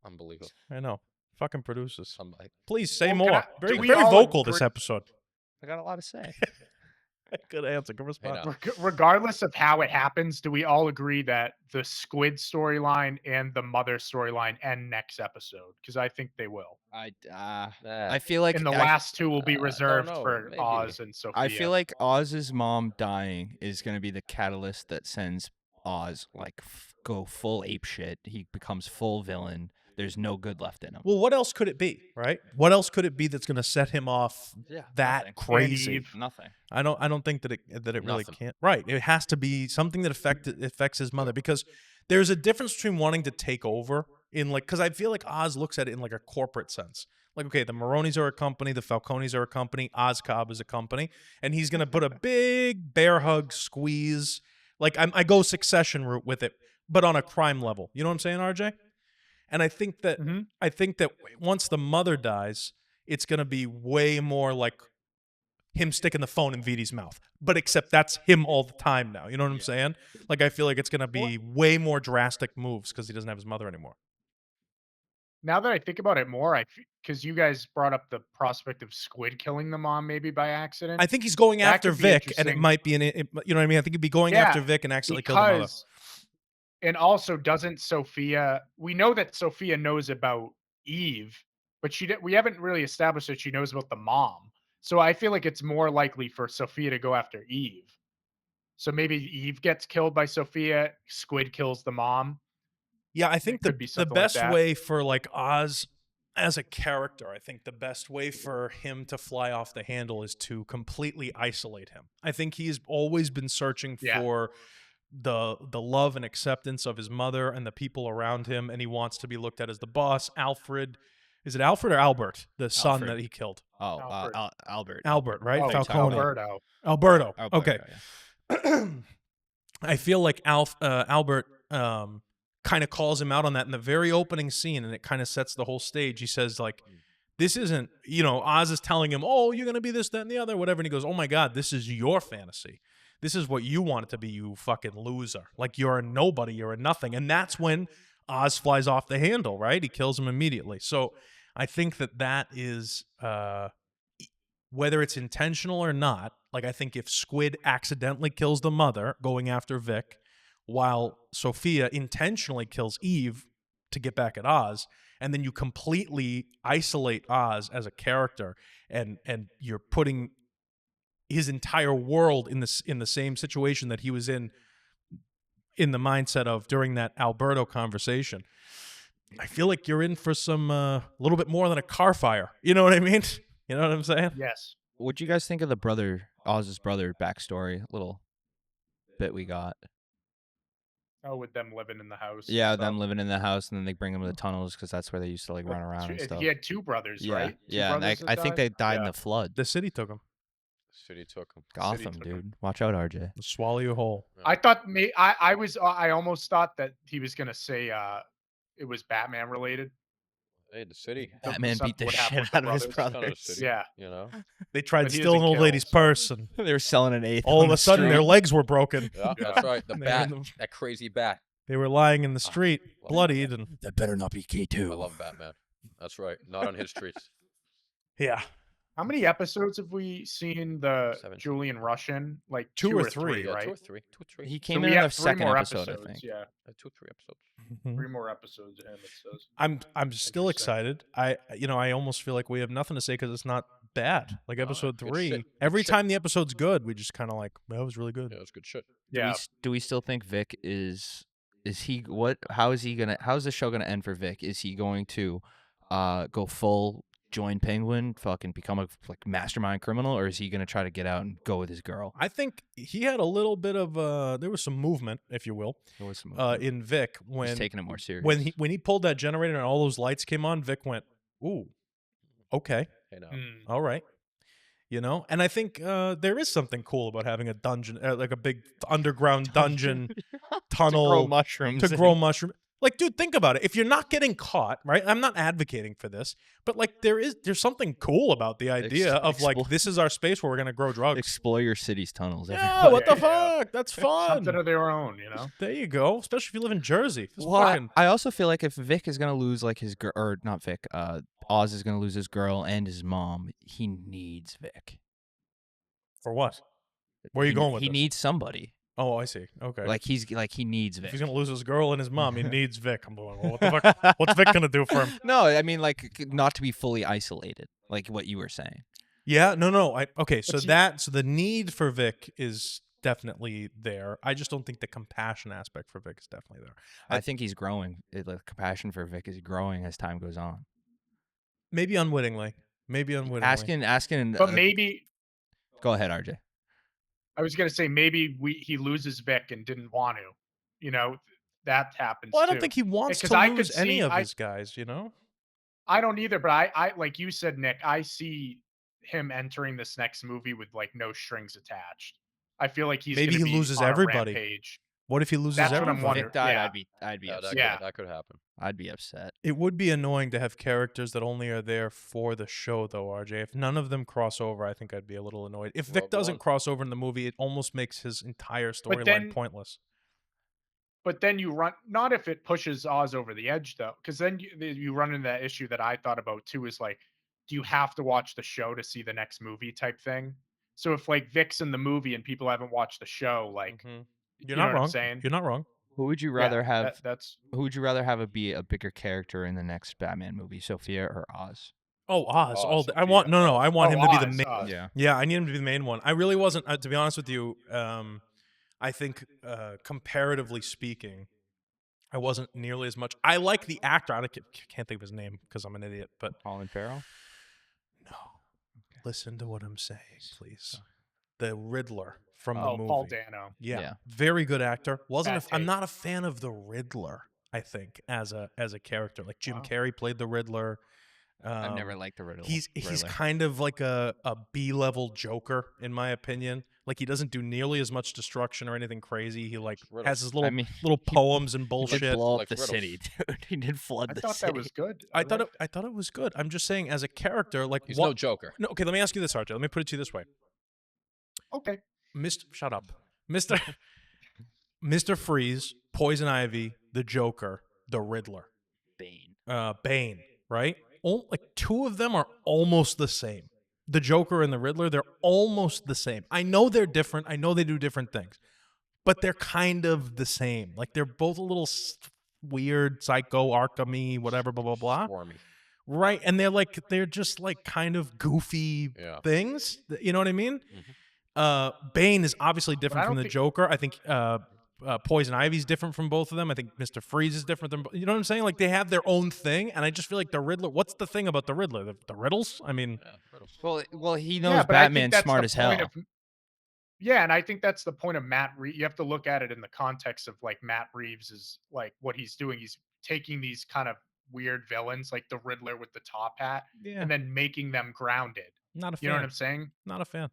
B: Unbelievable.
A: I know. Fucking producers.
B: Somebody.
A: Please say
C: Well,
A: more.
C: can I-
A: Very
C: do we
A: very
C: all
A: vocal this
C: agree-
A: episode.
D: I got a lot to say.
A: Good answer. Good response.
B: now.
C: Regardless of how it happens, do we all agree that the Squid storyline and the Mother storyline end next episode? Because I think they will.
D: I feel like
C: And the
D: I-
C: last two will be
B: don't
C: reserved
B: know,
C: for
B: maybe.
C: Oz and Sophia.
D: I feel like Oz's mom dying is going to be the catalyst that sends Oz like go full ape shit. He becomes full villain. There's no good left in him.
A: Well, what else could it be, right? What else could it be that's going to set him off
D: Yeah,
A: that
D: nothing.
A: crazy?
C: Eve.
D: Nothing.
A: I don't think that it really
B: Nothing.
A: can't. Right. It has to be something that affects his mother, because there's a difference between wanting to take over in like, because I feel like Oz looks at it in like a corporate sense. Like, okay, the Maronis are a company, the Falcones are a company, Oz Cobb is a company, and he's gonna put a big bear hug squeeze. Like I go Succession route with it, but on a crime level. You know what I'm saying, RJ? And I think that
C: Mhm.
A: once the mother dies, it's gonna be way more like him sticking the phone in Vidi's mouth. But except that's him all the time now. You know what I'm saying? Like I feel like it's gonna be way more drastic moves because he doesn't have his mother anymore.
C: Now that I think about it more, because you guys brought up the prospect of Squid killing the mom maybe by accident.
A: I think he's going
C: That
A: after
C: could be
A: Vic, and it
C: interesting.
A: might be you know what I mean? I think he'd be going after
C: Yeah,
A: Vic and accidentally kill the mother.
C: because, and also doesn't Sophia? We know that Sophia knows about Eve, but we haven't really established that she knows about the mom. So I feel like it's more likely for Sophia to go after Eve. So maybe Eve gets killed by Sophia, Squid kills the mom.
A: Yeah, I think
C: could be
A: the
C: something like
A: best
C: that.
A: way for like Oz as a character, I think the best way for him to fly off the handle is to completely isolate him. I think he's always been searching
C: Yeah.
A: for the love and acceptance of his mother and the people around him, and he wants to be looked at as the boss. Alfred, is it Alfred or Albert, the son
D: Alfred.
A: that he killed?
D: Oh,
C: Alfred.
D: Albert.
A: Albert, right?
C: Oh, it's
A: Falcone.
C: Alberto.
A: Alberto.
D: Alberto,
A: Okay.
D: yeah.
A: I feel like Albert kind of calls him out on that in the very opening scene, and it kind of sets the whole stage. He says, like, this isn't, Oz is telling him, oh, you're going to be this, that, and the other, whatever. And he goes, oh my God, this is your fantasy. This is what you want it to be, you fucking loser. Like, you're a nobody, you're a nothing. And that's when Oz flies off the handle, right? He kills him immediately. So I think that is, whether it's intentional or not, like I think if Squid accidentally kills the mother going after Vic, while Sophia intentionally kills Eve to get back at Oz, and then you completely isolate Oz as a character, and you're putting his entire world in the same situation that he was in the mindset of during that Alberto conversation. I feel like you're in for some little bit more than a car fire. You know what I mean? You know what I'm saying?
C: Yes.
D: What'd you guys think of the Oz's brother backstory? A little bit we got.
C: Oh, with them living in the house. and
D: Yeah,
C: stuff.
D: them living in the house, and then they bring them to the tunnels because that's where they used to like
C: But
D: run around and stuff.
C: He had 2 brothers,
D: Yeah,
C: right? 2
D: yeah. And
C: brothers that
D: I think they died in
C: Yeah.
D: the flood.
A: The city took him.
B: City took him.
D: Gotham,
C: took 'em.
D: dude. Watch out, RJ.
A: Swallow you whole.
C: I thought I almost thought that he was gonna say it was Batman related.
B: Hey, the city.
D: Batman beat the
C: what happened
D: shit
C: with the
D: out of his
C: brothers.
B: Kind of the
D: brothers.
B: city.
C: Yeah.
B: You know.
A: They tried
C: But he
A: stealing an
C: doesn't
A: old lady's
C: kill, so-
A: purse, and
D: They were selling an eighth.
A: all
D: on
A: of
D: the
A: a sudden their
D: street.
A: legs were broken.
B: Yeah,
C: Yeah.
B: that's right. The
A: They're
B: bat.
A: in the-
B: That crazy bat.
A: They were lying in the street,
B: love
A: bloodied, and
D: That better not be K2.
B: I love Batman. That's right. Not on his streets.
A: yeah,
C: How many episodes have we seen the
B: 17.
C: Julian Rush in? Like
A: 2
C: 2
A: or
C: or 3,
A: three,
B: Yeah,
C: right?
B: 2 or 3. 2 or 3.
D: He
C: So
D: came
C: we
D: in on
C: have
D: our
C: 3
D: second
C: more
D: episode, I
C: episodes.
D: think.
C: Yeah,
B: 2 or 3 episodes.
A: Mhm.
C: 3 more episodes of him. It says.
A: I'm still
C: Interesting.
A: excited. I almost feel like we have nothing to say because it's not bad. Like episode
B: good
A: 3,
B: shit, good
A: every
B: shit.
A: time the episode's good, we just kind of like that was really good.
B: Yeah, that's good shit.
C: Yeah.
D: Do we still think Vic is he what? How's the show gonna end for Vic? Is he going to go full join Penguin, fucking become a like mastermind criminal, or is he gonna try to get out and go with his girl?
A: I think he had a little bit of there was some movement, if you will,
D: There was some
A: in Vic
D: he's
A: when
D: taking it more serious.
A: when he pulled that generator and all those lights came on. Vic went, "Ooh, okay,
B: Hey, now.
C: Mm.
A: all right." You know, and I think there is something cool about having a dungeon, like a big underground dungeon tunnel
D: to grow mushrooms.
A: to grow mushroom. Like, dude, think about it. If you're not getting caught, right? I'm not advocating for this, but like there's something cool about the idea of like this is our space where we're gonna grow drugs.
D: Explore your city's tunnels.
A: Yeah, what the
C: Yeah.
A: fuck? That's fun.
C: Something of their own, you know.
A: There you go. Especially if you live in Jersey. It's
D: Well,
A: fucking-
D: I also feel like if Vic is gonna lose like his girl, or not Vic, Oz is gonna lose his girl and his mom. He needs Vic.
A: for what? Where are you going with
D: He
A: this?
D: needs somebody.
A: Oh, I see. Okay.
D: Like he needs
A: if
D: Vic.
A: he's gonna lose his girl and his mom, he needs Vic. I'm going, well, what the fuck? What's Vic gonna do for him?
D: No, I mean like not to be fully isolated, like what you were saying.
A: Yeah, no. Okay, so
C: But see-
A: the need for Vic is definitely there. I just don't think the compassion aspect for Vic is definitely there.
D: I think he's growing. The compassion for Vic is growing as time goes on.
A: Maybe unwittingly.
D: Asking.
C: But maybe
D: Go ahead, RJ.
C: I was gonna say maybe he loses Vic and didn't want to. You know, that happens.
A: Well, I don't
C: too.
A: think he wants
C: 'cause
A: to
C: I could
A: lose any
C: see-
A: of
C: I-
A: his guys. You know.
C: I don't either, but I like you said, Nick. I see him entering this next movie with like no strings attached. I feel like he's
A: Maybe
C: gonna
A: he
C: be
A: loses
C: on a
A: everybody.
C: rampage.
A: What if he loses
C: That's what I'm
A: everybody?
C: wondering.
D: Vic died.
C: Yeah.
D: I'd be
B: Yeah,
D: upset.
C: Yeah.
B: that could happen.
D: I'd be upset.
A: It would be annoying to have characters that only are there for the show, though, RJ. If none of them cross over, I think I'd be a little annoyed. If Vic
B: Rogue
A: doesn't
B: One.
A: cross over in the movie, it almost makes his entire storyline
C: then-
A: pointless.
C: But then you run not if it pushes Oz over the edge though, because then you run into that issue that I thought about too. Is like, do you have to watch the show to see the next movie type thing? So if like Vic's in the movie and people haven't watched the show, like
A: You're
C: you
A: not
C: know what I'm
A: wrong.
C: saying?
A: You're not wrong.
D: Who would you
C: Yeah,
D: rather have?
C: that's
D: Who would you rather have be a bigger character in the next Batman movie, Sophia or Oz?
A: Oh, Oz.
B: Oz,
A: all day. I
B: Sophia,
A: want no. I want
C: Oh,
A: him to be the
C: Oz,
A: main.
C: Oz.
A: Yeah, I need him to be the main one. I really wasn't, to be honest with you. I think comparatively speaking, I wasn't nearly as much. I like the actor. Can't think of his name because I'm an idiot. But
D: Colin Farrell.
A: no, listen to what I'm saying, please. The Riddler from the
C: oh
A: movie.
C: Paul Dano.
A: Yeah,
D: Yeah.
A: very good actor. Wasn't
C: Bad
A: I'm
C: taste.
A: not a fan of the Riddler. I think as a character, like Jim
C: Wow.
A: Carrey played the Riddler.
D: I've never liked the Riddler.
A: He's
D: Riddler.
A: kind of like a B-level Joker, in my opinion. Like he doesn't do nearly as much destruction or anything crazy. He like
B: Riddles.
A: has his little
D: I mean,
A: little poems and
D: he did
A: bullshit.
D: blow up
B: Like
D: the
B: Riddles.
D: city, dude. He did flood
C: I
D: the
C: thought
D: city.
C: that was good.
A: I thought it was good. I'm just saying, as a character, like
B: He's
A: what?
B: no Joker.
A: No, okay. Let me ask you this, RJ. Let me put it to you this way.
C: Okay.
A: Shut up, Mr. Freeze, Poison Ivy, the Joker, the Riddler,
D: Bane.
A: Bane, right? Like two of them are almost the same. The Joker and the Riddler, they're almost the same. I know they're different. I know they do different things, but they're kind of the same. Like they're both a little weird, psycho, Arkham-y, whatever, blah blah blah.
B: Swarmy.
A: Right, and they're just like kind of goofy
B: Yeah.
A: things. You know what I mean? Bane is obviously different
C: I
A: from
C: don't
A: the
C: think-
A: Joker. I think Poison Ivy's different from both of them. I think Mr. Freeze is different than. You know what I'm saying? Like they have their own thing, and I just feel like the Riddler. What's the thing about the Riddler? The riddles? I mean,
B: Yeah, Riddles.
D: Well, he knows
C: Yeah, but I think
D: Batman's
C: that's
D: smart
C: the
D: as hell.
C: point of- Yeah, and I think that's the point of Matt Reeves. You have to look at it in the context of like Matt Reeves is like what he's doing. He's taking these kind of weird villains like the Riddler with the top hat
A: Yeah,
C: and then making them grounded.
A: not a
C: You know what
A: fan.
C: I'm saying?
A: Not a fan.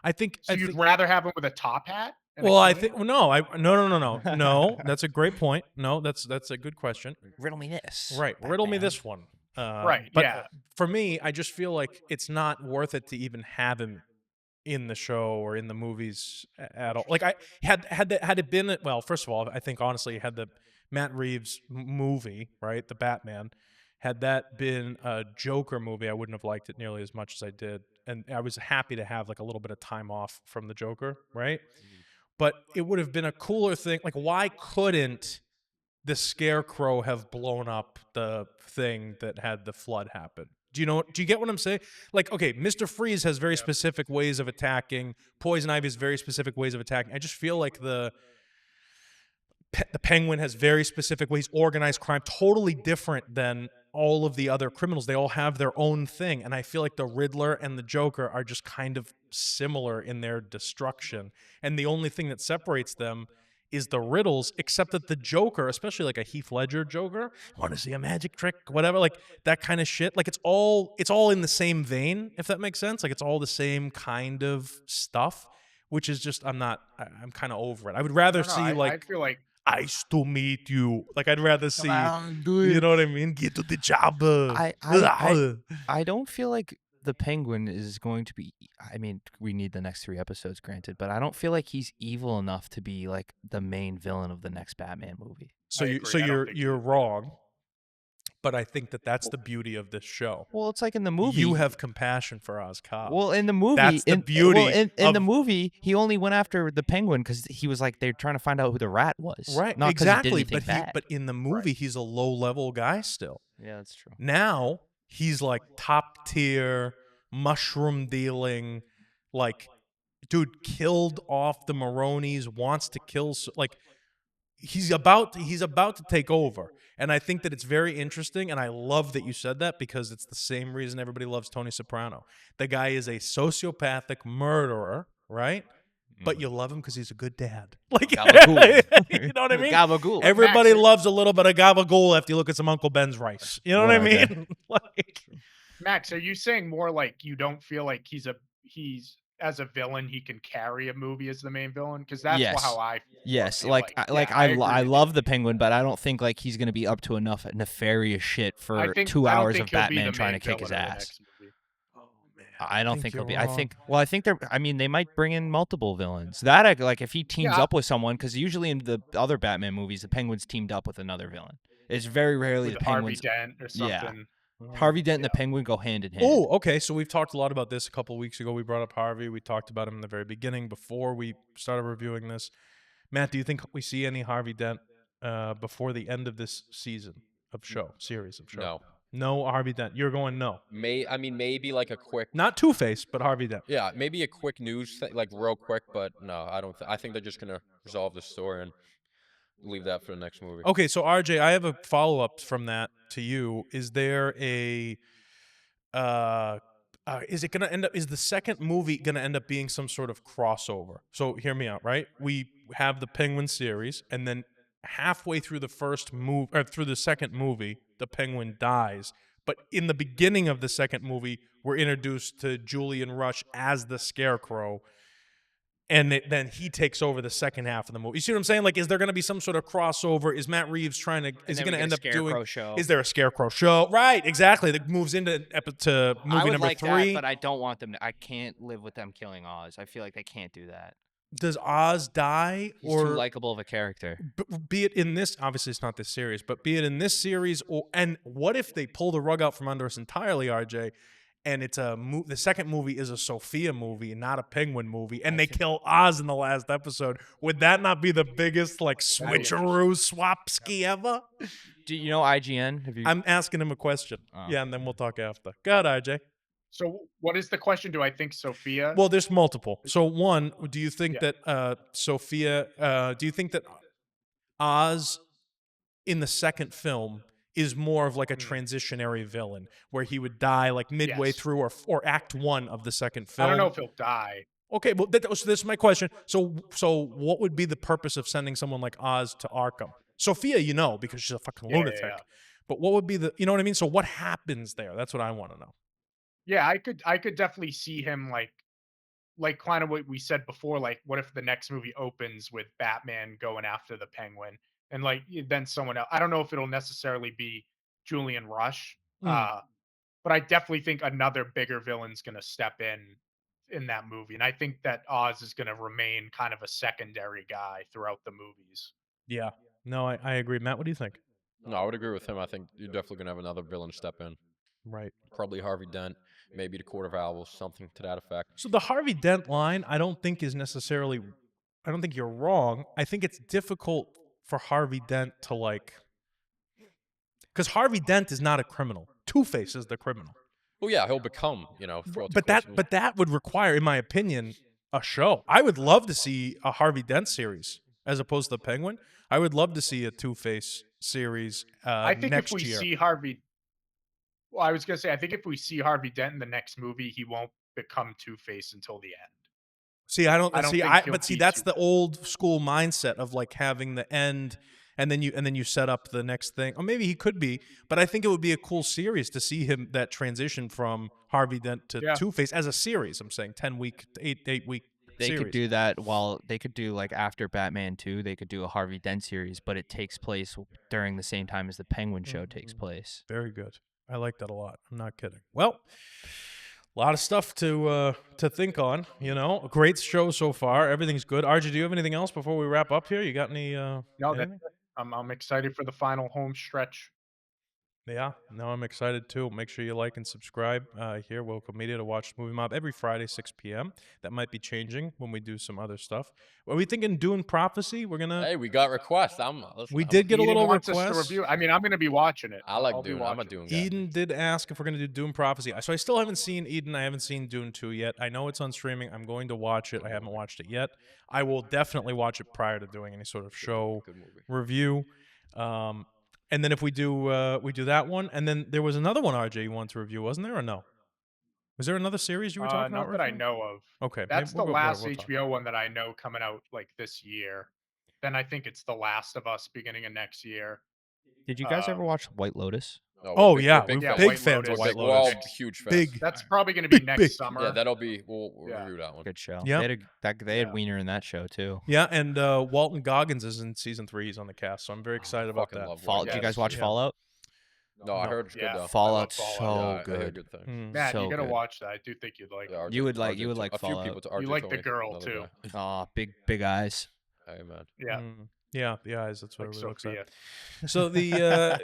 A: I think.
C: So you'd rather have him with a top hat and a
A: Well, I
C: cane?
A: think no. No. That's a great point. No, that's a good question.
D: Riddle me this.
A: Right, riddle me
D: Batman.
A: this one.
C: Right,
A: But
C: yeah.
A: for me, I just feel like it's not worth it to even have him in the show or in the movies at all. Like I had it been well, first of all, I think honestly, had the Matt Reeves movie, right, the Batman, had that been a Joker movie, I wouldn't have liked it nearly as much as I did, and I was happy to have like a little bit of time off from the Joker, right? But it would have been a cooler thing. Like, why couldn't the Scarecrow have blown up the thing that had the flood happen? Do you get what I'm saying? Like, okay, Mr. Freeze has very specific ways of attacking. Poison Ivy has very specific ways of attacking. I just feel like the Penguin has very specific ways, organized crime, totally different than all of the other criminals. They all have their own thing. And I feel like the Riddler and the Joker are just kind of similar in their destruction. And the only thing that separates them is the riddles, except that the Joker, especially like a Heath Ledger Joker, want to see a magic trick, whatever, like that kind of shit. Like it's all in the same vein, if that makes sense. Like it's all the same kind of stuff, which is just I'm kind of over it. I would rather see
C: I feel like
A: "Nice to meet you." Like I'd rather see,
D: do
A: you know what I mean? Get to the job.
D: I don't feel like the Penguin is going to be. I mean, we need the next 3 episodes, granted, but I don't feel like he's evil enough to be like the main villain of the next Batman movie.
A: So
C: I
A: you
C: agree.
A: so
C: I don't
A: you're
C: think
A: you're wrong, but I think that's the beauty of this show.
D: Well, it's like in the movie.
A: You have compassion for Oz Cobb.
D: Well, in the movie,
A: That's the beauty
D: in the
A: of-
D: movie, he only went after the Penguin because he was like they're trying to find out who the rat was,
A: right,
D: Not 'cause
A: exactly.
D: he did anything bad.
A: But in the movie, he's a low-level guy still.
D: Yeah, that's true.
A: Now he's like top tier, mushroom dealing, like dude killed off the Maronis, wants to kill like he's about to take over. And I think that it's very interesting, and I love that you said that because it's the same reason everybody loves Tony Soprano. The guy is a sociopathic murderer, right? But you love him because he's a good dad. Like,
D: Gabagool.
A: you know what I mean?
D: Gabagool.
A: Everybody
C: Max,
A: loves a little bit of gabagool after you look at some Uncle Ben's rice. You know what I
D: Well,
A: mean? Like,
C: Max, are you saying more like you don't feel like he's as a villain he can carry a movie as the main villain? Because that's
D: Yes.
C: how I feel.
D: Yes,
C: feel
D: like
C: Yeah,
D: I
C: agree with you.
D: love the Penguin, but I don't think like he's gonna be up to enough nefarious shit for
C: I think-
D: 2
C: I don't
D: hours
C: think
D: of
C: he'll be
D: Batman
C: the
D: trying to
C: main
D: kick his
C: villain of the
D: ass.
C: next movie.
D: I don't think he'll
A: you're
D: be.
A: wrong.
D: I think they're. I mean, they might bring in multiple villains. That like if he teams
C: Yeah.
D: up with someone, because usually in the other Batman movies, the Penguin's teamed up with another villain. It's very rarely
C: With
D: the
C: Harvey
D: Penguins.
C: Dent or
D: Yeah.
C: something.
D: Harvey Dent and the Penguin go hand in hand.
A: oh, okay. So we've talked a lot about this a couple of weeks ago. We brought up Harvey. We talked about him in the very beginning before we started reviewing this. Matt, do you think we see any Harvey Dent before the end of this season of series of show?
B: No.
A: No Harvey Dent. You're going no.
B: Maybe like a quick.
A: Not Two-Face, but Harvey Dent.
B: Yeah, maybe a quick news thing, like real quick, but no, I don't. I think they're just gonna resolve the story and leave that for the next movie.
A: Okay, so RJ, I have a follow-up from that to you. Is there a is it gonna end up? Is the second movie gonna end up being some sort of crossover? So hear me out, right? We have the Penguin series, and then halfway through the first movie or through the second movie, the Penguin dies. But in the beginning of the second movie, we're introduced to Julian Rush as the Scarecrow, and then he takes over the second half of the movie. You see what I'm saying? Like, is there going to be some sort of crossover? Is Matt Reeves trying to? Is he going to end up doing?
D: Show.
A: Is there a Scarecrow show? Right, exactly. That moves into to movie
D: I would
A: number
D: like
A: 3.
D: that, but I don't want them. I can't live with them killing Oz. I feel like they can't do that.
A: Does Oz die,
D: He's
A: or
D: too likable of a character.
A: be it in this? Obviously, it's not this series, but be it in this series, or and what if they pull the rug out from under us entirely, RJ? And it's the second movie is a Sophia movie and not a Penguin movie, and they kill Oz in the last episode. Would that not be the biggest like switcheroo swapski ever?
D: Do you know IGN? Have you?
A: I'm asking him a question.
D: Oh.
A: Yeah, and then we'll talk after. Go ahead, RJ.
C: So what is the question? Do I think Sophia?
A: Well, there's multiple. So one, do you think
C: Yeah.
A: that Sophia? Do you think that Oz in the second film is more of like a transitionary villain, where he would die like midway
C: Yes.
A: through or Act 1 of the second film?
C: I don't know if he'll die.
A: Okay, well, so this is my question. So what would be the purpose of sending someone like Oz to Arkham? Sophia, because she's a fucking
C: Yeah,
A: lunatic.
C: yeah.
A: But what would be you know what I mean? So what happens there? That's what I want to know.
C: Yeah, I could definitely see him like kind of what we said before, like what if the next movie opens with Batman going after the Penguin and like then someone else. I don't know if it'll necessarily be Julian Rush.
A: Mm.
C: But I definitely think another bigger villain's gonna step in that movie. And I think that Oz is gonna remain kind of a secondary guy throughout the movies.
A: Yeah. No, I agree. Matt, what do you think?
B: No, I would agree with him. I think you're definitely gonna have another villain step in.
A: Right.
B: Probably Harvey Dent, maybe the Court of Owls, something to that effect.
A: So the Harvey Dent line, I don't think is necessarily. I don't think you're wrong. I think it's difficult for Harvey Dent to because Harvey Dent is not a criminal. Two-Face is the criminal.
B: Well, yeah, he'll become, throughout the
A: But
B: course of the
A: that would require, in my opinion, a show. I would love to see a Harvey Dent series as opposed to the Penguin. I would love to see a Two-Face series
C: I think if
A: next
C: we
A: year.
C: see Harvey Well, I was gonna say, I think if we see Harvey Dent in the next movie, he won't become Two-Face until the end.
A: See, I don't
C: I don't
A: see.
C: think he'll
A: But see,
C: be
A: that's the
C: Two-Face.
A: old school mindset of like having the end, and then you set up the next thing. Or maybe he could be, but I think it would be a cool series to see him that transition from Harvey Dent to
C: Yeah.
A: Two-Face as a series. I'm saying 10-week, 8-week
D: They
A: series.
D: could do that while they could do like after Batman 2, they could do a Harvey Dent series, but it takes place during the same time as the Penguin show takes place.
A: Very good. I like that a lot. I'm not kidding. Well, a lot of stuff to think on. A great show so far. Everything's good. RJ, do you have anything else before we wrap up here? You got any?
C: No, that's
A: anything?
C: it. I'm excited for the final home stretch.
A: Yeah, no, I'm excited too. Make sure you like and subscribe here, Woke Media, to watch Movie Mob every Friday, 6 p.m. That might be changing when we do some other stuff. Are we thinking Dune Prophecy? We're gonna.
B: Hey, we got requests.
A: We did get a
C: Eden
A: little
C: wants us to
A: request.
C: review. I mean, I'm gonna be watching it.
B: I like
C: I'll be
B: Dune. I'm a
C: watching.
B: Dune guy.
A: Eden did ask if we're going to do Dune Prophecy. So I still haven't seen Eden. I haven't seen Dune 2 yet. I know it's on streaming. I'm going to watch it. I haven't watched it yet. I will definitely watch it prior to doing any sort of show
B: Good movie.
A: review. And then if we do that one, and then there was another one, RJ, you wanted to review, wasn't there, or no? Was there another series you were talking about?
C: Not that I
A: reviewing?
C: know of.
A: Okay,
C: That's
A: maybe
C: the last
A: we'll talk.
C: HBO one that I know coming out like this year. Then I think it's The Last of Us beginning of next year.
D: Did you guys ever watch White Lotus?
B: No,
A: Oh
B: we're
A: yeah,
B: big
A: we're
B: fans.
A: big
C: White
A: fans of
C: Lotus.
A: White
B: We're all
A: Lotus.
B: huge fans.
A: Big.
C: That's probably going to be next
A: big.
C: summer.
B: Yeah, that'll be. We'll
C: Yeah.
B: review that one.
D: Good show.
A: Yeah.
D: They had Wiener in that show too.
A: Yeah, and Walton Goggins is in season 3. He's on the cast, so I'm very excited about
B: Fucking
A: that.
B: love
D: Fall.
B: White
D: Did you
B: Lotus.
D: guys watch
A: Yeah.
D: Fallout?
B: No, I heard it's
C: Yeah.
B: good though.
D: Fallout's
C: Fallout.
D: so
B: Yeah, I hear
D: good.
B: good things.
A: Mm.
C: Matt, you
D: So
C: gotta
D: good.
C: watch that. I do think you'd like
B: Yeah,
C: it.
B: RJ
D: You would like-
B: RJ
D: you would
B: told-
D: like
B: a few
D: Fallout.
B: people.
C: You
B: RJ
C: like
B: told
C: the
B: me,
C: girl,
B: another
C: too.
B: guy.
D: Aw, big eyes.
B: Hey man.
C: Yeah,
A: Yeah, the eyes. That's what
C: like
A: it looks like.
C: Sophia.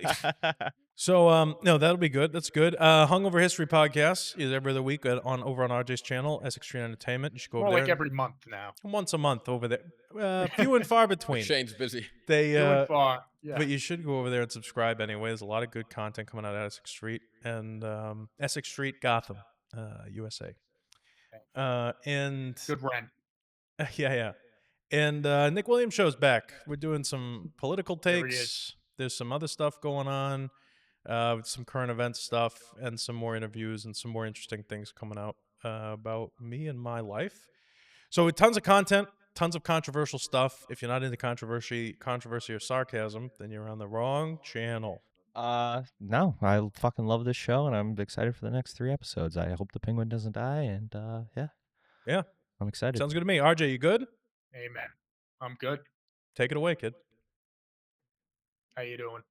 A: So no, that'll be good. That's good. Hungover History Podcast is every other week over on RJ's channel, Essex Street Entertainment. You should go
C: More
A: over there.
C: like every month now.
A: Once a month over there. Few and far between.
B: Shane's busy.
A: They
C: Doing far. Yeah.
A: But you should go over there and subscribe anyway. There's a lot of good content coming out of Essex Street and Essex Street, Gotham, USA. And
C: Good rent.
A: yeah. And Nick Williams show's back. We're doing some political
C: There he
A: takes. There's some other stuff going on, with some current event stuff, and some more interviews and some more interesting things coming out about me and my life. So tons of content, tons of controversial stuff. If you're not into controversy or sarcasm, then you're on the wrong channel.
D: No, I fucking love this show, and I'm excited for the next 3 episodes. I hope the penguin doesn't die, and
A: Yeah.
D: I'm excited.
A: Sounds good to me. RJ, you good?
C: Amen. I'm good.
A: Take it away, kid.
C: How you doing?